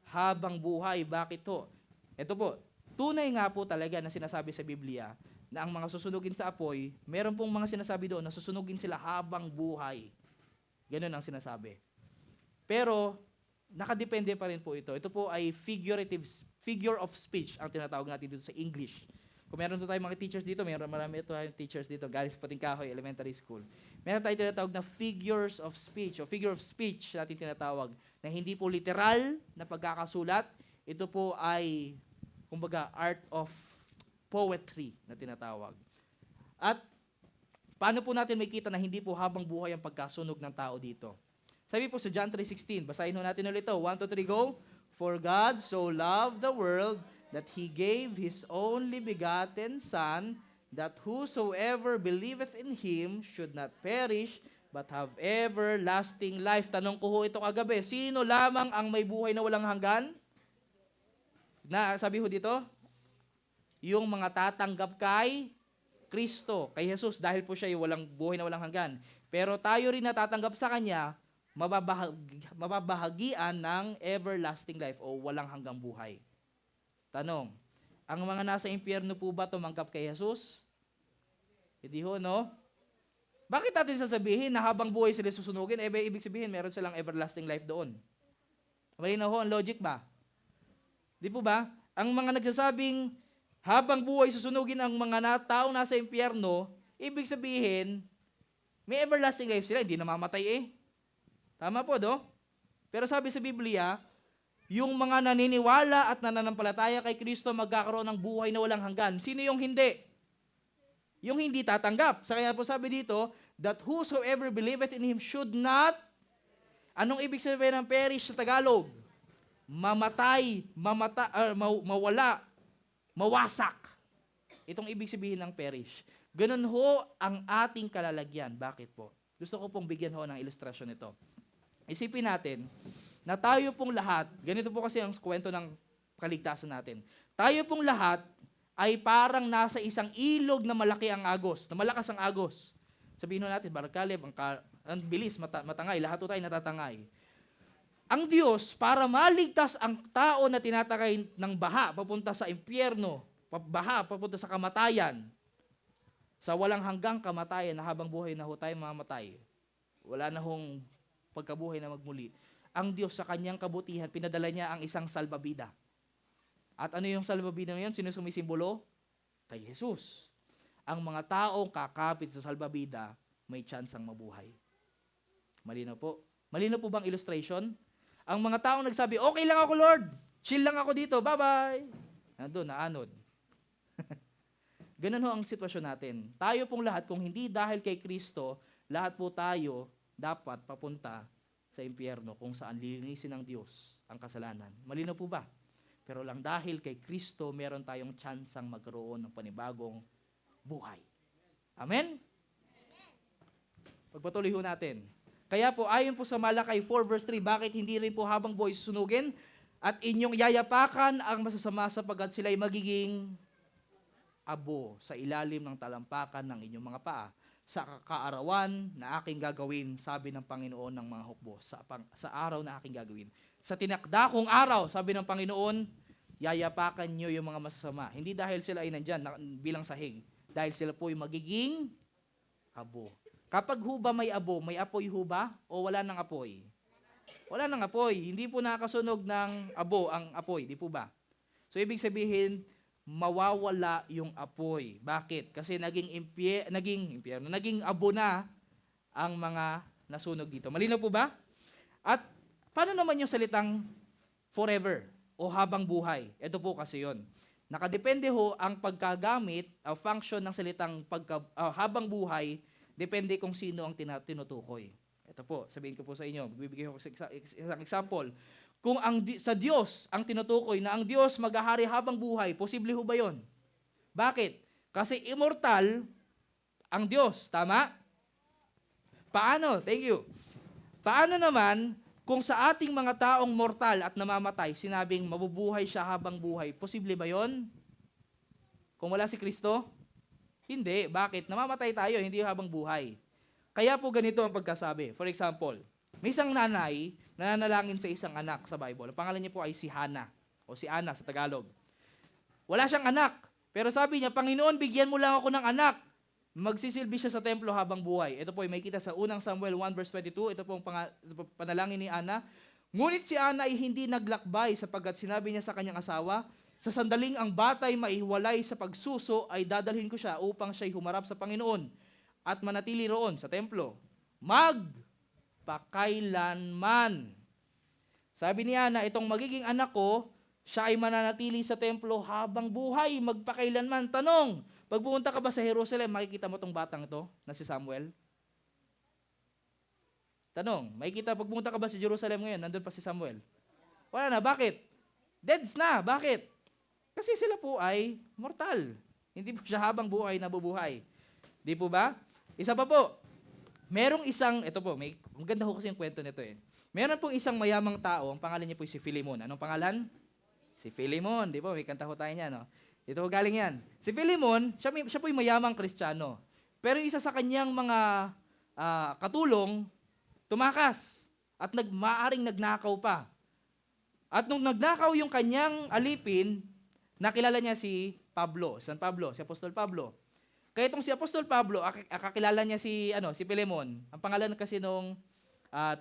habang buhay. Bakit to? Ito po, tunay nga po talaga na sinasabi sa Biblia na ang mga susunugin sa apoy, meron pong mga sinasabi doon na susunugin sila habang buhay. Ganun ang sinasabi. Pero, nakadepende pa rin po ito. Ito po ay figure of speech ang tinatawag natin dito sa English. Kung meron po tayong mga teachers dito, marami tayong teachers dito, galing sa Patingkahoy Elementary School. Meron tayong tinatawag na figures of speech, o figure of speech natin tinatawag, na hindi po literal na pagkakasulat. Ito po ay, kumbaga, art of poetry na tinatawag. At paano po natin makikita na hindi po habang buhay ang pagkasunog ng tao dito? Sabi po sa John 3:16, basahin ho natin ulit ito. 1, 2, 3, go. For God so loved the world that He gave His only begotten Son, that whosoever believeth in Him should not perish, but have everlasting life. Tanong ko ho ito kagabi, sino lamang ang may buhay na walang hanggan? Na, sabi ho dito, yung mga tatanggap kay Kristo, kay Jesus, dahil po siya yung walang buhay na walang hanggan. Pero tayo rin natatanggap sa Kanya, mababahagian ng everlasting life o walang hanggang buhay. Tanong, ang mga nasa impyerno po ba tumanggap kay Jesus? Hindi ho, no? Bakit natin sasabihin na habang buhay sila susunugin, ibig sabihin meron silang everlasting life doon? Malinaw ho ang logic ba? Di po ba? Ang mga nagsasabing habang buhay susunugin ang mga taong nasa impyerno, ibig sabihin, may everlasting life sila, hindi namamatay eh. Tama po, do? Pero sabi sa Biblia, yung mga naniniwala at nananampalataya kay Kristo magkakaroon ng buhay na walang hanggan. Sino yung hindi? Yung hindi tatanggap. Sa kaya po sabi dito, that whosoever believeth in Him should not, anong ibig sabihin ng perish sa Tagalog? Mamatay, mawala, mawasak. Itong ibig sabihin ng perish. Ganun ho ang ating kalalagyan. Bakit po? Gusto ko pong bigyan ho ng ilustrasyon ito. Isipin natin na tayo pong lahat, ganito po kasi ang kwento ng kaligtasan natin. Tayo pong lahat ay parang nasa isang ilog na malaki ang agos, na malakas ang agos. Sabihin ho natin, Barkaleb, ang bilis, matangay, lahat po tayo natatangay. Ang Diyos, para maligtas ang tao na tinatakay ng baha, papunta sa impyerno, baha, papunta sa kamatayan, sa walang hanggang kamatayan na habang buhay na ho tayo mamatay, wala na hong pagkabuhay na magmuli, ang Diyos sa kanyang kabutihan, pinadala niya ang isang salbabida. At ano yung salbabida na yun? Sino sumisimbolo? Kay Jesus. Ang mga taong kakapit sa salbabida, may tsansang mabuhay. Malinaw po? Malinaw po bang illustration? Ang mga taong nagsabi, okay lang ako Lord, chill lang ako dito, bye-bye. Nandun, naanod. Ganun ho ang sitwasyon natin. Tayo pong lahat, kung hindi dahil kay Kristo, lahat po tayo dapat papunta sa impyerno kung saan lilinisin ng Diyos ang kasalanan. Malinaw po ba? Pero lang dahil kay Kristo, meron tayong tsansang magkaroon ng panibagong buhay. Amen? Pagpatuloy ho natin. Kaya po, ayon po sa Malakay 4 verse 3, bakit hindi rin po habang buhay susunugin at inyong yayapakan ang masasama sapagkat sila'y magiging abo sa ilalim ng talampakan ng inyong mga paa sa kaarawan na aking gagawin, sabi ng Panginoon ng mga hukbo, sa araw na aking gagawin. Sa tinakda kong araw, sabi ng Panginoon, yayapakan nyo yung mga masasama. Hindi dahil sila ay nandyan bilang sahig, dahil sila po ay magiging abo. Kapag huba may abo, may apoy huba o wala nang apoy? Wala nang apoy. Hindi po nakasunog ng abo ang apoy, di po ba? So ibig sabihin, mawawala yung apoy. Bakit? Kasi naging abo na ang mga nasunog dito. Malinaw po ba? At paano naman yung salitang forever o habang buhay? Ito po kasi yon. Nakadepende ho ang pagkagamit, function ng salitang habang buhay, depende kung sino ang tinutukoy. Ito po, sabihin ko po sa inyo, bibigyan ko isang example. Kung sa Diyos ang tinutukoy na ang Diyos maghahari habang buhay, posible ho ba yun? Bakit? Kasi immortal ang Diyos, tama? Paano? Thank you. Paano naman kung sa ating mga taong mortal at namamatay, sinabing mabubuhay siya habang buhay, posible ba yun? Kung wala si Kristo? Hindi. Bakit? Namamatay tayo, hindi habang buhay. Kaya po ganito ang pagkasabi. For example, May isang nanay na nanalangin sa isang anak sa Bible. Ang pangalan niya po ay si Hana o si Ana sa Tagalog. Wala siyang anak. Pero sabi niya, Panginoon, bigyan mo lang ako ng anak. Magsisilbi siya sa templo habang buhay. Ito po ay may kita sa unang Samuel 1 verse 22. Ito po ang panalangin ni Ana. Ngunit si Ana ay hindi naglakbay sapagkat sinabi niya sa kanyang asawa, sa sandaling ang batay maihiwalay sa pagsuso ay dadalhin ko siya upang siya'y humarap sa Panginoon at manatili roon sa templo. Magpakailanman. Sabi ni Ana, itong magiging anak ko, siya ay mananatili sa templo habang buhay, magpakailanman. Tanong, pag pumunta ka ba sa Jerusalem, makikita mo tong batang ito na si Samuel? Tanong, makikita pag pumunta ka ba sa Jerusalem ngayon, nandun pa si Samuel? Wala na, bakit? Deads na, bakit? Kasi sila po ay mortal. Hindi po siya habang buhay nabubuhay. Di po ba? Isa pa po, merong isang, ito po, maganda ho kasi yung kwento nito eh. Meron pong isang mayamang tao, ang pangalan niya po si Philemon. Anong pangalan? Si Philemon, di ba? May kanta ho tayo niya, no? Ito ho galing yan. Si Philemon, siya po yung mayamang Kristiyano. Pero isa sa kanyang mga katulong, tumakas. At maaring nagnakaw pa. At nung nagnakaw yung kanyang alipin, nakilala niya si Pablo, San Pablo, si Apostol Pablo. Kaya itong si Apostol Pablo, kakilala niya si Philemon. Ang pangalan kasi nung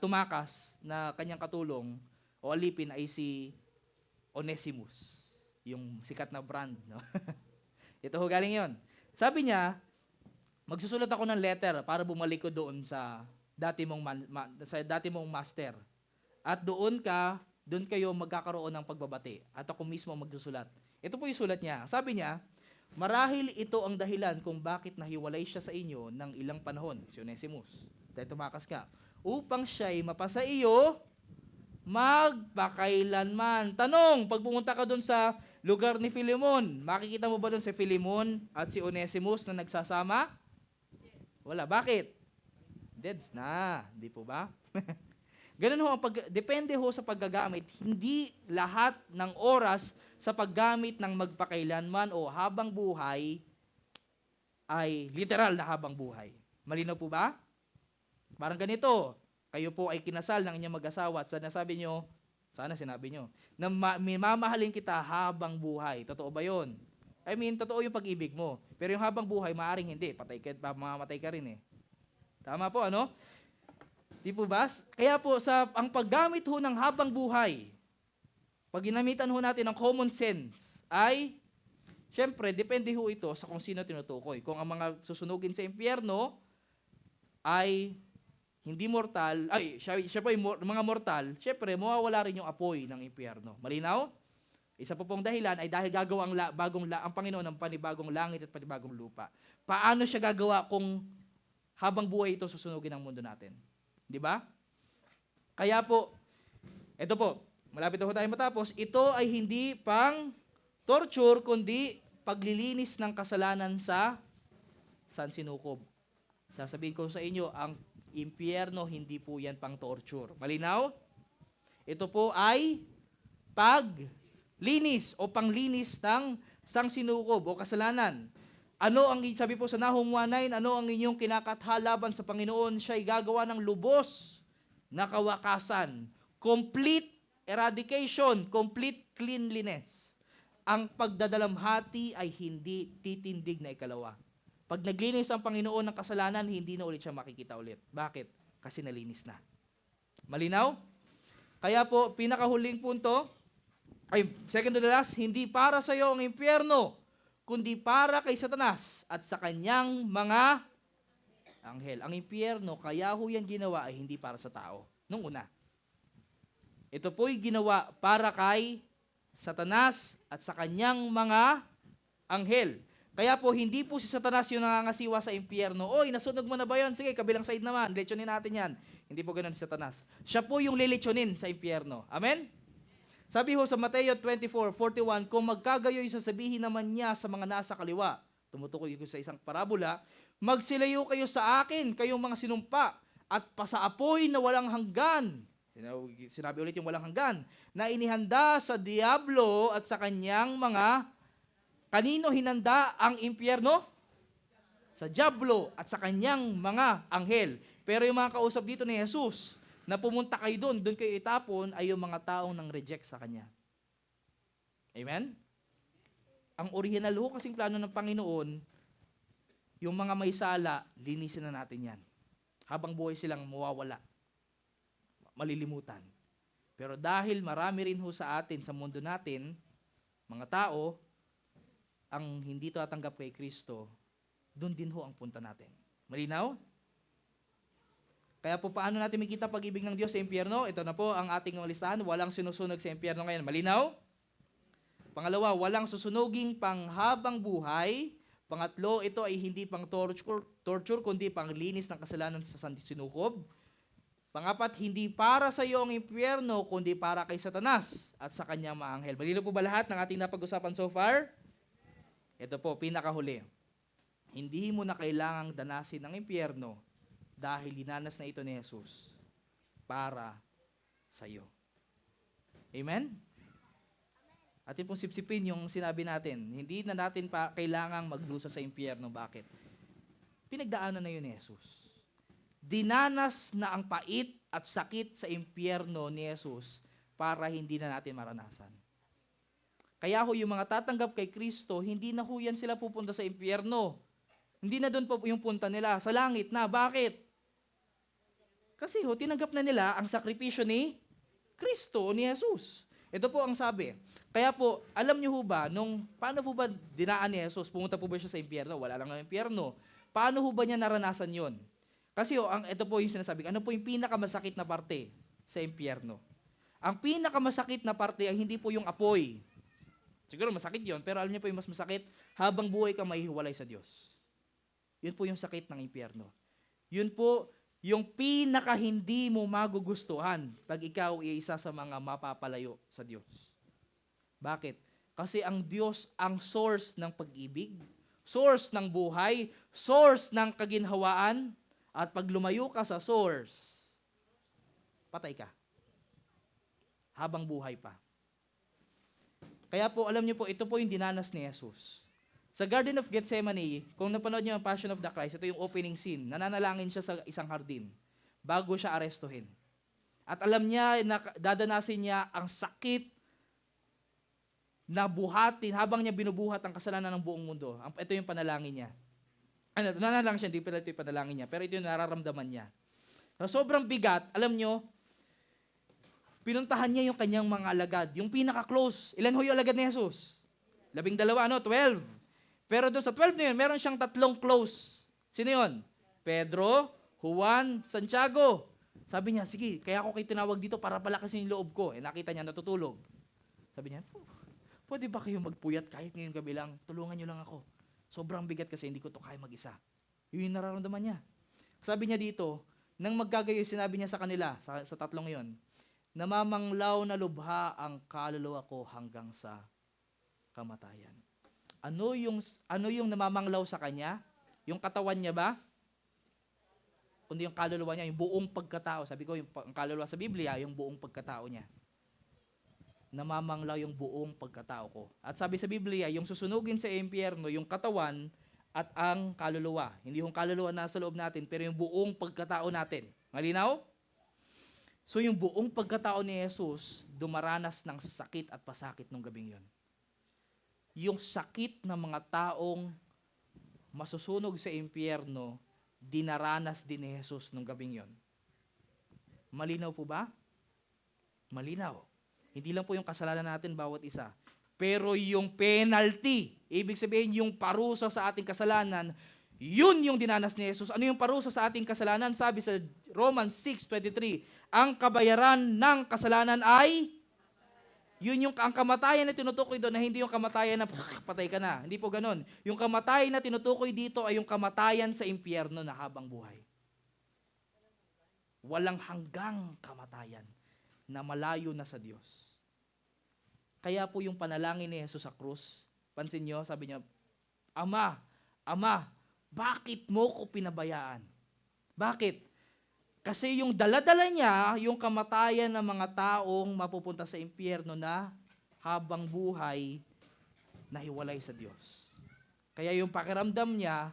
tumakas na kanyang katulong o alipin ay si Onesimus, yung sikat na brand. No? Ito ho galing yon. Sabi niya, magsusulat ako ng letter para bumalik ko doon sa dati mong master. At doon kayo magkakaroon ng pagbabati. At ako mismo magsusulat. Ito po yung sulat niya. Sabi niya, marahil ito ang dahilan kung bakit nahiwalay siya sa inyo ng ilang panahon, si Onesimus. Dahil tumakas ka. Upang siya'y mapasa iyo, magpakailanman. Tanong, pag pumunta ka doon sa lugar ni Philemon, makikita mo ba doon si Philemon at si Onesimus na nagsasama? Wala. Bakit? Deads na. Di po ba? Ganun ho, depende ho sa paggagamit. Hindi lahat ng oras sa paggamit ng magpakailanman o habang buhay ay literal na habang buhay. Malinaw po ba? Parang ganito, kayo po ay kinasal ng inyong mag-asawa at sana sinabi nyo, na mamahalin kita habang buhay. Totoo ba yun? I mean, totoo yung pag-ibig mo. Pero yung habang buhay, maaring hindi. Mamamatay ka rin eh. Tama po, ano? Di po ba? Kaya po, ang paggamit ho ng habang buhay, pag ginamitan ho natin ng common sense, ay, syempre, depende ho ito sa kung sino tinutukoy. Kung ang mga susunugin sa impyerno ay hindi mortal, siya po ay mga mortal, syempre, mawawala rin yung apoy ng impyerno. Malinaw? Isa po pong dahilan ay dahil gagawa ang Panginoon ng panibagong langit at panibagong lupa. Paano siya gagawa kung habang buhay ito susunugin ang mundo natin? Di ba? Kaya po, ito po, malapit na po tayo matapos, ito ay hindi pang torture, kundi paglilinis ng kasalanan sa sansinukob. Sasabihin ko sa inyo, ang impyerno, hindi po yan pang torture. Malinaw? Ito po ay paglinis o panglinis ng sansinukob o kasalanan. Ano ang sabi po sa Nahum 1:9, ano ang inyong kinakathalaban sa Panginoon? Siya'y gagawa ng lubos na kawakasan. Complete eradication, complete cleanliness. Ang pagdadalamhati ay hindi titindig na ikalawa. Pag naglinis ang Panginoon ng kasalanan, hindi na ulit siya makikita ulit. Bakit? Kasi nalinis na. Malinaw? Kaya po, pinakahuling punto, second to the last, hindi para sa iyo ang impyerno, kundi para kay Satanas at sa kanyang mga anghel. Ang impyerno, kaya ho yan ginawa ay hindi para sa tao. Nung una. Ito po'y ginawa para kay Satanas at sa kanyang mga anghel. Kaya po, hindi po si Satanas yung nangangasiwa sa impyerno. Oy, nasunog mo na ba yun? Sige, kabilang side naman. Lechonin natin yan. Hindi po ganun si Satanas. Siya po yung lelechonin sa impyerno. Amen? Sabi ho sa Mateo 24:41, kung magkagayoy sasabihin naman niya sa mga nasa kaliwa, tumutukoy ko sa isang parabola, magsilayo kayo sa akin, kayong mga sinumpa, at pasaapoy na walang hanggan. Sinabi ulit yung walang hanggan, na inihanda sa diablo at sa kanyang mga. Kanino hinanda ang impyerno? Sa diablo at sa kanyang mga anghel. Pero yung mga kausap dito ni Jesus, na pumunta kayo doon kayo itapon, ay yung mga taong nang reject sa Kanya. Amen? Ang original ho kasing plano ng Panginoon, yung mga may sala, linisin na natin yan. Habang buhay silang mawawala. Malilimutan. Pero dahil marami rin ho sa atin, sa mundo natin, mga tao, ang hindi tatanggap kay Kristo, doon din ho ang punta natin. Malinaw? Kaya po paano natin makita pag-ibig ng Diyos sa impyerno? Ito na po ang ating listahan. Walang sinusunog sa impyerno ngayon. Malinaw? Pangalawa, walang susunuging panghabang buhay. Pangatlo, ito ay hindi pang torture kundi panglinis ng kasalanan sa sinukob. Pangapat, hindi para sa iyo ang impyerno, kundi para kay Satanas at sa kanyang mga anghel. Malinaw po ba lahat ng ating napag-usapan so far? Ito po, pinakahuli. Hindi mo na kailangang danasin ng impyerno dahil dinanas na ito ni Jesus para sa iyo. Amen? Atin pong sipsipin yung sinabi natin. Hindi na natin pa kailangang magdusa sa impyerno. Bakit? Pinagdaanan na yun ni Jesus. Dinanas na ang pait at sakit sa impyerno ni Jesus para hindi na natin maranasan. Kaya ho yung mga tatanggap kay Kristo, hindi na ho yan sila pupunta sa impyerno. Hindi na doon po yung punta nila. Sa langit na. Bakit? Kasi ho, tinanggap na nila ang sakripisyo ni Kristo, ni Jesus. Ito po ang sabi. Kaya po, alam niyo ho ba, paano po ba dinaan ni Jesus? Pumunta po ba siya sa impyerno? Wala lang ang impyerno. Paano ho ba niya naranasan yon? Kasi ho, ito po yung sinasabi. Ano po yung pinakamasakit na parte sa impyerno? Ang pinakamasakit na parte ay hindi po yung apoy. Siguro masakit yon, pero alam niyo po yung mas masakit, habang buhay ka mahihiwalay sa Diyos. Yun po yung sakit ng impyerno. Yun po yung pinaka hindi mo magugustuhan pag ikaw ay isa sa mga mapapalayo sa Diyos. Bakit? Kasi ang Diyos ang source ng pag-ibig, source ng buhay, source ng kaginhawaan, at pag lumayo ka sa source, patay ka. Habang buhay pa. Kaya po, alam niyo po, ito po yung dinanas ni Jesus. Sa Garden of Gethsemane, kung napanood niyo ang Passion of the Christ, ito yung opening scene. Nananalangin siya sa isang hardin bago siya arestuhin. At alam niya na dadanasin niya ang sakit na buhatin habang niya binubuhat ang kasalanan ng buong mundo. Ito yung panalangin niya. Nanalangin siya, hindi pala ito yung panalangin niya, pero ito yung nararamdaman niya. So, sobrang bigat, alam niyo, pinuntahan niya yung kanyang mga alagad, yung pinaka-close. Ilan ho yung alagad ni Jesus? 12, 12. Pero doon sa 12 na yun, meron siyang 3 close. Sino yun? Pedro, Juan, Santiago. Sabi niya, sige, kaya ako kayo tinawag dito para palakasin yung loob ko. Nakita niya, natutulog. Sabi niya, pwede ba kayo magpuyat kahit ngayong gabi lang? Tulungan niyo lang ako. Sobrang bigat kasi hindi ko to kaya mag-isa. Yun yung nararamdaman niya. Sabi niya dito, nang magkagayo, sinabi niya sa kanila, sa 3 yon, namamanglaw na lubha ang kaluluwa ko hanggang sa kamatayan. Ano yung namamanglaw sa kanya? Yung katawan niya ba? Kundi yung kaluluwa niya, yung buong pagkatao. Sabi ko, yung kaluluwa sa Biblia, yung buong pagkatao niya. Namamanglaw yung buong pagkatao ko. At sabi sa Biblia, yung susunugin sa impyerno, yung katawan at ang kaluluwa. Hindi yung kaluluwa na sa loob natin, pero yung buong pagkatao natin. Malinaw? So yung buong pagkatao ni Jesus, dumaranas ng sakit at pasakit nung gabing yon. Yung sakit ng mga taong masusunog sa impyerno, dinaranas din ni Jesus nung gabing yon. Malinaw po ba? Malinaw. Hindi lang po yung kasalanan natin bawat isa. Pero yung penalty, ibig sabihin yung parusa sa ating kasalanan, yun yung dinanas ni Jesus. Ano yung parusa sa ating kasalanan? Sabi sa Romans 6:23, ang kabayaran ng kasalanan ay, yun yung ang kamatayan na tinutukoy doon, na hindi yung kamatayan na patay ka na. Hindi po ganun. Yung kamatayan na tinutukoy dito ay yung kamatayan sa impyerno na habang buhay. Walang hanggang kamatayan na malayo na sa Diyos. Kaya po yung panalangin ni Jesus sa krus, pansin nyo, sabi niya, Ama, bakit mo ko pinabayaan? Bakit? Kasi yung daladala niya, yung kamatayan ng mga taong mapupunta sa impyerno na habang buhay, nahiwalay sa Diyos. Kaya yung pakiramdam niya,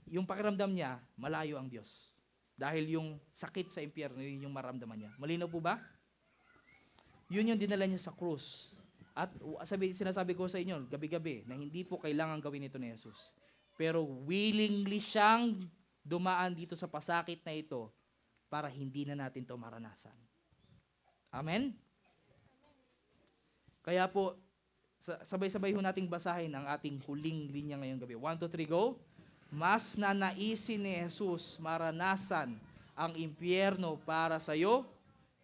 yung pakiramdam niya, malayo ang Diyos. Dahil yung sakit sa impyerno, yun yung maramdaman niya. Malinaw po ba? Yun yung dinala niya sa krus. At sinasabi ko sa inyo, gabi-gabi, na hindi po kailangan gawin ito ni Jesus. Pero willingly siyang dumaan dito sa pasakit na ito para hindi na natin ito maranasan. Amen? Kaya po, sabay-sabay ho nating basahin ang ating huling linya ngayong gabi. 1, 2, 3, go! Mas nanaisin ni Jesus maranasan ang impyerno para sa iyo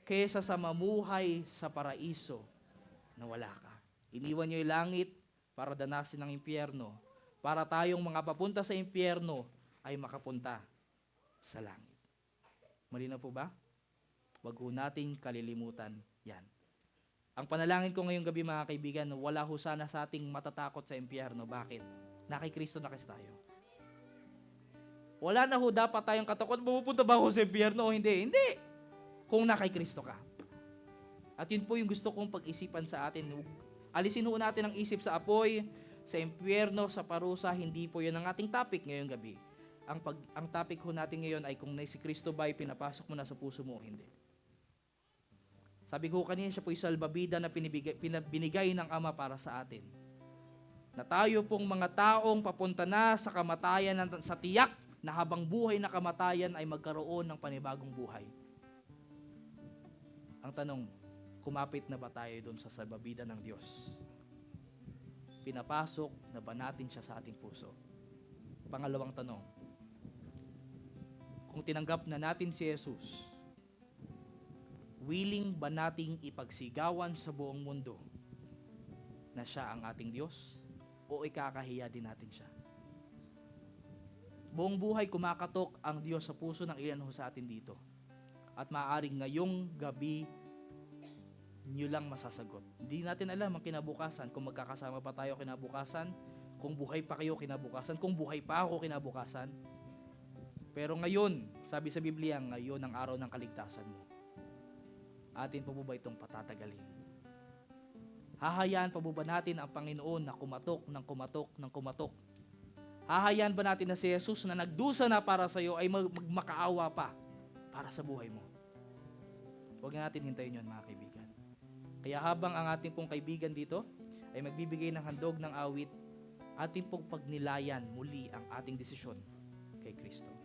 kaysa sa mamuhay sa paraiso na wala ka. Iniwan niyo yung langit para danasin ang impyerno, para tayong mga papunta sa impyerno ay makapunta sa langit. Malinaw po ba? Huwag ho nating kalilimutan yan. Ang panalangin ko ngayong gabi mga kaibigan, wala ho sana sa ating matatakot sa impyerno. Bakit? Na kay Kristo na kasi tayo. Wala na ho dapat tayong katakot, pupunta ba ako sa impyerno o hindi? Hindi. Kung na kay Kristo ka. At yun po yung gusto kong pag-isipan sa atin. Alisin ho natin ang isip sa apoy, sa impyerno, sa parusa, hindi po yun ang ating topic ngayong gabi. Ang topic ho natin ngayon ay kung na si Kristo ba ay pinapasok mo na sa puso mo o hindi. Sabi ko kanina, siya po yung salbabida na binigay ng Ama para sa atin. Na tayo pong mga taong papunta na sa kamatayan, sa tiyak na habang buhay na kamatayan ay magkaroon ng panibagong buhay. Ang tanong, kumapit na ba tayo doon sa salbabida ng Diyos? Pinapasok na ba natin siya sa ating puso? Pangalawang tanong, kung tinanggap na natin si Jesus, willing ba nating ipagsigawan sa buong mundo na siya ang ating Diyos o ikakahiya din natin siya? Buong buhay kumakatok ang Diyos sa puso ng ilan ho sa atin dito. At maaaring ngayong gabi nyo lang masasagot. Hindi natin alam ang kinabukasan, kung magkakasama pa tayo kinabukasan, kung buhay pa kayo kinabukasan, kung buhay pa ako kinabukasan. Pero ngayon, sabi sa Biblia, ngayon ang araw ng kaligtasan mo. Atin pa po ba itong patatagalin? Hahayaan pa po ba natin ang Panginoon na kumatok ng kumatok ng kumatok? Hahayaan ba natin na si Jesus na nagdusa na para sa iyo ay magmakaawa pa para sa buhay mo? Huwag natin hintayin yun mga kaibigan. Kaya habang ang ating pong kaibigan dito ay magbibigay ng handog ng awit, ating pong pagnilayan muli ang ating desisyon kay Kristo.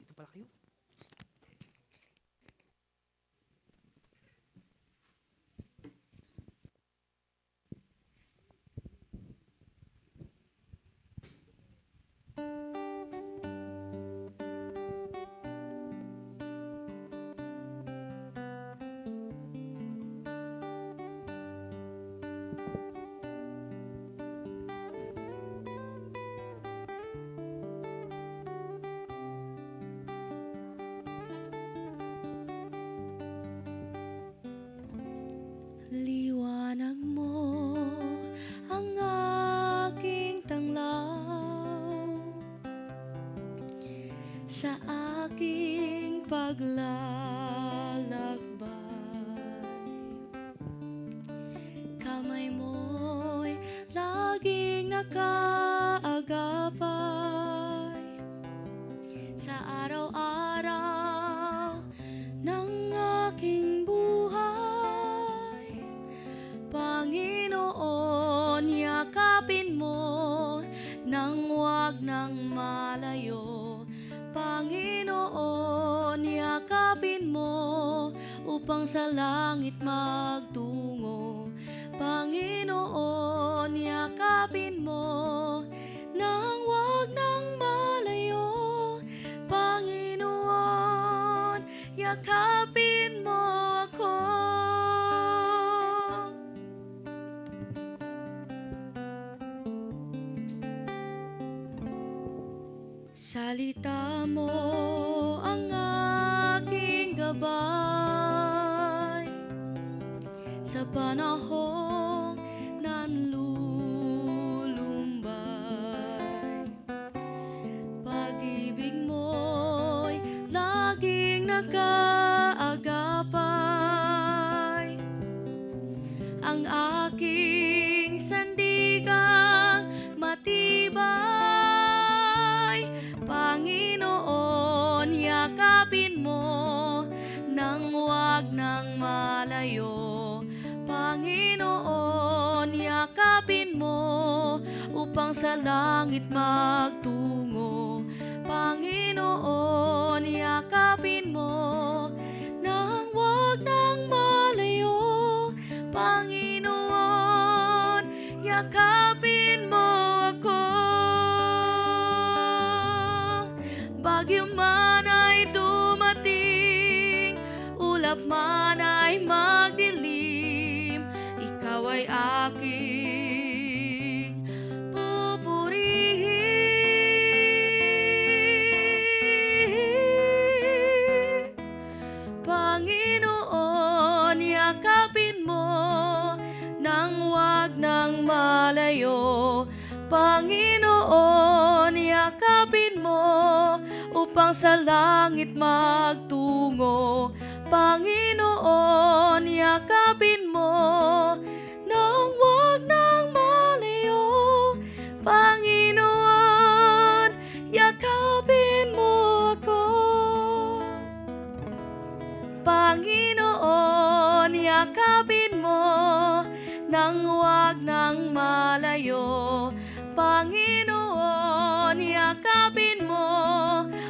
Dito pala kayo. Liwanag mo ang aking tanglaw sa aking paglalakbay. Kamay mo'y laging nakaagapay sa araw-araw ng aking buhay. Panginoon, yakapin mo nang wag nang malayo. Panginoon, yakapin mo upang sa langit magtungo. Panginoon, yakapin mo nang wag nang malayo. Panginoon, yakapin mo ako. Salita mo ang aking gabay sa panahong nanlulumbay. Pag-ibig mo'y laging nakaagapay ng malayo. Panginoon, yakapin mo upang sa langit magtungo. Panginoon, yakapin mo nang wag nang malayo. Panginoon, yakapin mo ako. Bagyo man ay dumating, ulap man ay magdilim, ikaw ay aking pupurihin. Panginoon, yakapin mo nang wag nang malayo. Panginoon, yakapin mo upang sa langit magtungo. Panginoon, yakapin mo nang wag nang malayo. Panginoon, yakapin mo ako. Panginoon, yakapin mo nang wag nang malayo. Panginoon, yakapin mo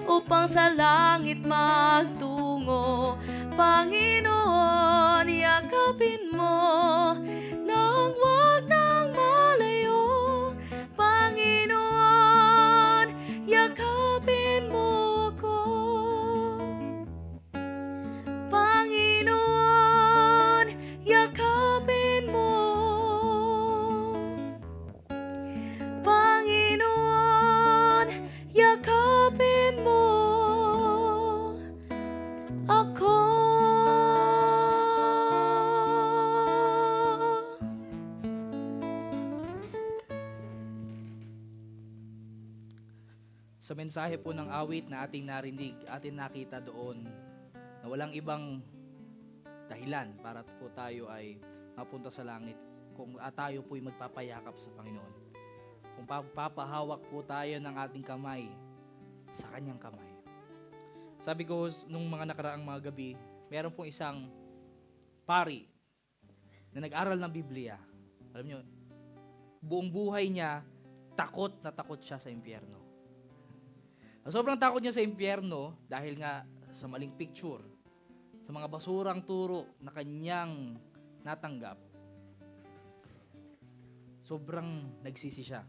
upang sa langit magtungo. Panginoon, yakapin mo nang wag nang malayo. Panginoon, yakapin mo ako. Panginoon, yakapin mo. Panginoon, yakapin mo ako. Sa mensahe po ng awit na ating narinig, ating nakita doon na walang ibang dahilan para po tayo ay mapunta sa langit kung tayo po'y magpapayakap sa Panginoon. Kung papahawak po tayo ng ating kamay sa kanyang kamay. Sabi ko nung mga nakaraang mga gabi, meron pong isang pari na nag-aral ng Biblia. Alam nyo, buong buhay niya, takot na takot siya sa impyerno. Sobrang takot niya sa impyerno dahil nga sa maling picture, sa mga basurang turo na kanyang natanggap. Sobrang nagsisi siya.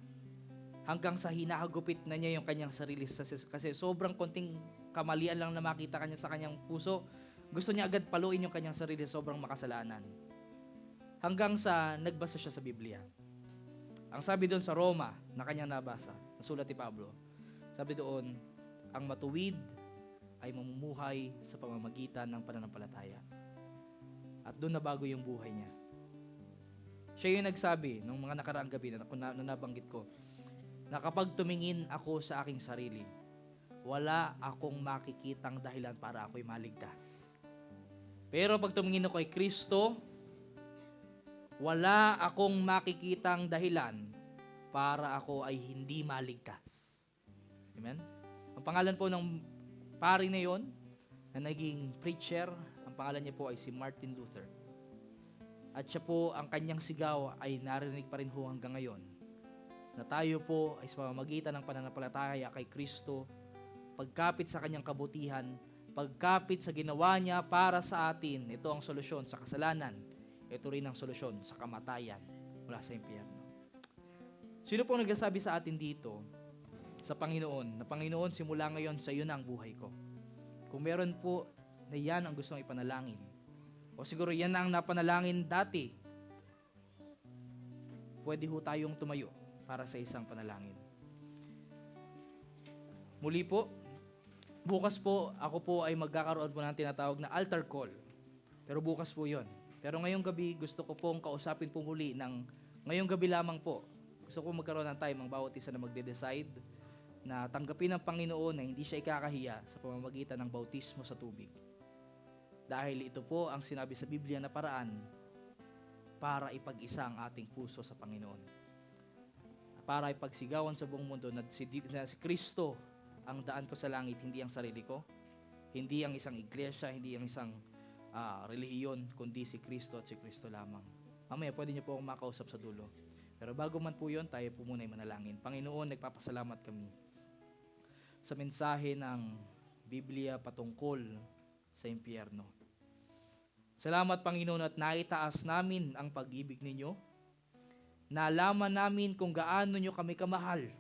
Hanggang sa hinahagupit na niya yung kanyang sarili kasi sobrang konting kamalian lang na makita kanya sa kanyang puso, gusto niya agad paluin yung kanyang sarili, sobrang makasalanan. Hanggang sa nagbasa siya sa Biblia. Ang sabi doon sa Roma na kanyang nabasa, nasulat ni Pablo, sabi doon, ang matuwid ay mamumuhay sa pamamagitan ng pananampalataya. At doon nabago yung buhay niya. Siya yung nagsabi nung mga nakaraang gabi na nabanggit ko, na kapag tumingin ako sa aking sarili, wala akong makikitang dahilan para ako'y maligtas. Pero pag tumingin ako kay Kristo, wala akong makikitang dahilan para ako ay hindi maligtas. Amen? Ang pangalan po ng pari na yon na naging preacher, ang pangalan niya po ay si Martin Luther. At siya po, ang kanyang sigaw ay narinig pa rin ho hanggang ngayon. Na tayo po ay sa pamamagitan ng pananampalataya kay Kristo, pagkapit sa kanyang kabutihan, pagkapit sa ginawa niya para sa atin, ito ang solusyon sa kasalanan. Ito rin ang solusyon sa kamatayan mula sa impyerno. Sino pong nagsasabi sa atin dito sa Panginoon, na Panginoon, simula ngayon sa iyo na ang buhay ko? Kung meron po na yan ang gustong ipanalangin, o siguro yan na ang napanalangin dati, pwede ho tayong tumayo para sa isang panalangin. Muli po, bukas po, ako po ay magkakaroon po ng tinatawag na altar call. Pero bukas po yon. Pero ngayong gabi, gusto ko pong kausapin po muli ng ngayong gabi lamang po. Gusto ko magkaroon ng time ang bawat isa na magde-decide na tanggapin ng Panginoon na hindi siya ikakahiya sa pamamagitan ng bautismo sa tubig. Dahil ito po ang sinabi sa Biblia na paraan para ipag-isa ang ating puso sa Panginoon. Para ipagsigawan sa buong mundo na si Kristo ang daan ko sa langit, hindi ang sarili ko, hindi ang isang iglesia, hindi ang isang relihiyon, kundi si Kristo at si Kristo lamang. Mamaya, pwede niyo po akong makausap sa dulo. Pero bago man po yun, tayo po muna ay manalangin. Panginoon, nagpapasalamat kami sa mensahe ng Biblia patungkol sa impyerno. Salamat, Panginoon, at naitaas namin ang pag-ibig ninyo. Nalaman namin kung gaano nyo kami kamahal.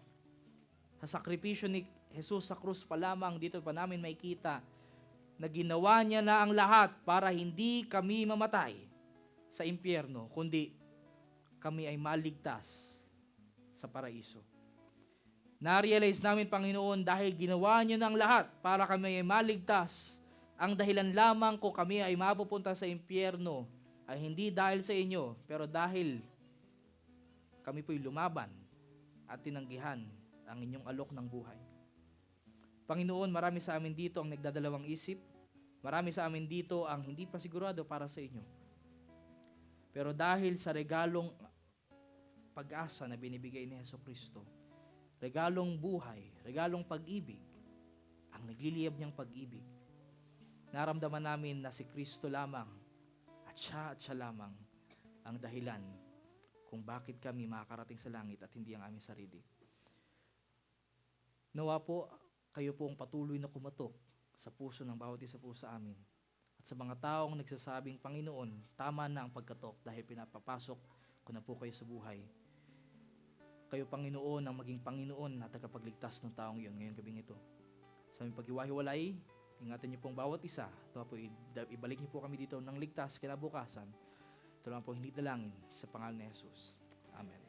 Sa sakripisyo ni Jesus sa krus pa lamang, dito pa namin makikita na ginawa niya na ang lahat para hindi kami mamatay sa impyerno, kundi kami ay maligtas sa paraiso. Na-realize namin, Panginoon, dahil ginawa niyo ng lahat para kami ay maligtas, ang dahilan lamang ko kami ay mapupunta sa impyerno ay hindi dahil sa inyo, pero dahil kami po'y lumaban at tinanggihan ang inyong alok ng buhay. Panginoon, marami sa amin dito ang nagdadalawang isip, marami sa amin dito ang hindi pa sigurado para sa inyo. Pero dahil sa regalong pag-asa na binibigay ni Jesucristo, regalong buhay, regalong pag-ibig, ang nagliliyab niyang pag-ibig, naramdaman namin na si Kristo lamang at siya lamang ang dahilan kung bakit kami makakarating sa langit at hindi ang aming sarili. Nawa po, kayo po ang patuloy na kumatok sa puso ng bawat isa po sa amin. At sa mga taong nagsasabing, Panginoon, tama na ang pagkatok dahil pinapapasok ko na po kayo sa buhay. Kayo, Panginoon, ang maging Panginoon at tagapagligtas ng taong iyon ngayong gabing ito. Sa aming paghiwa-hiwalay, ingatan niyo pong bawat isa. Ito po, ibalik niyo po kami dito ng ligtas kinabukasan. Ito lang po hindi dalangin sa pangalan ni Jesus. Amen.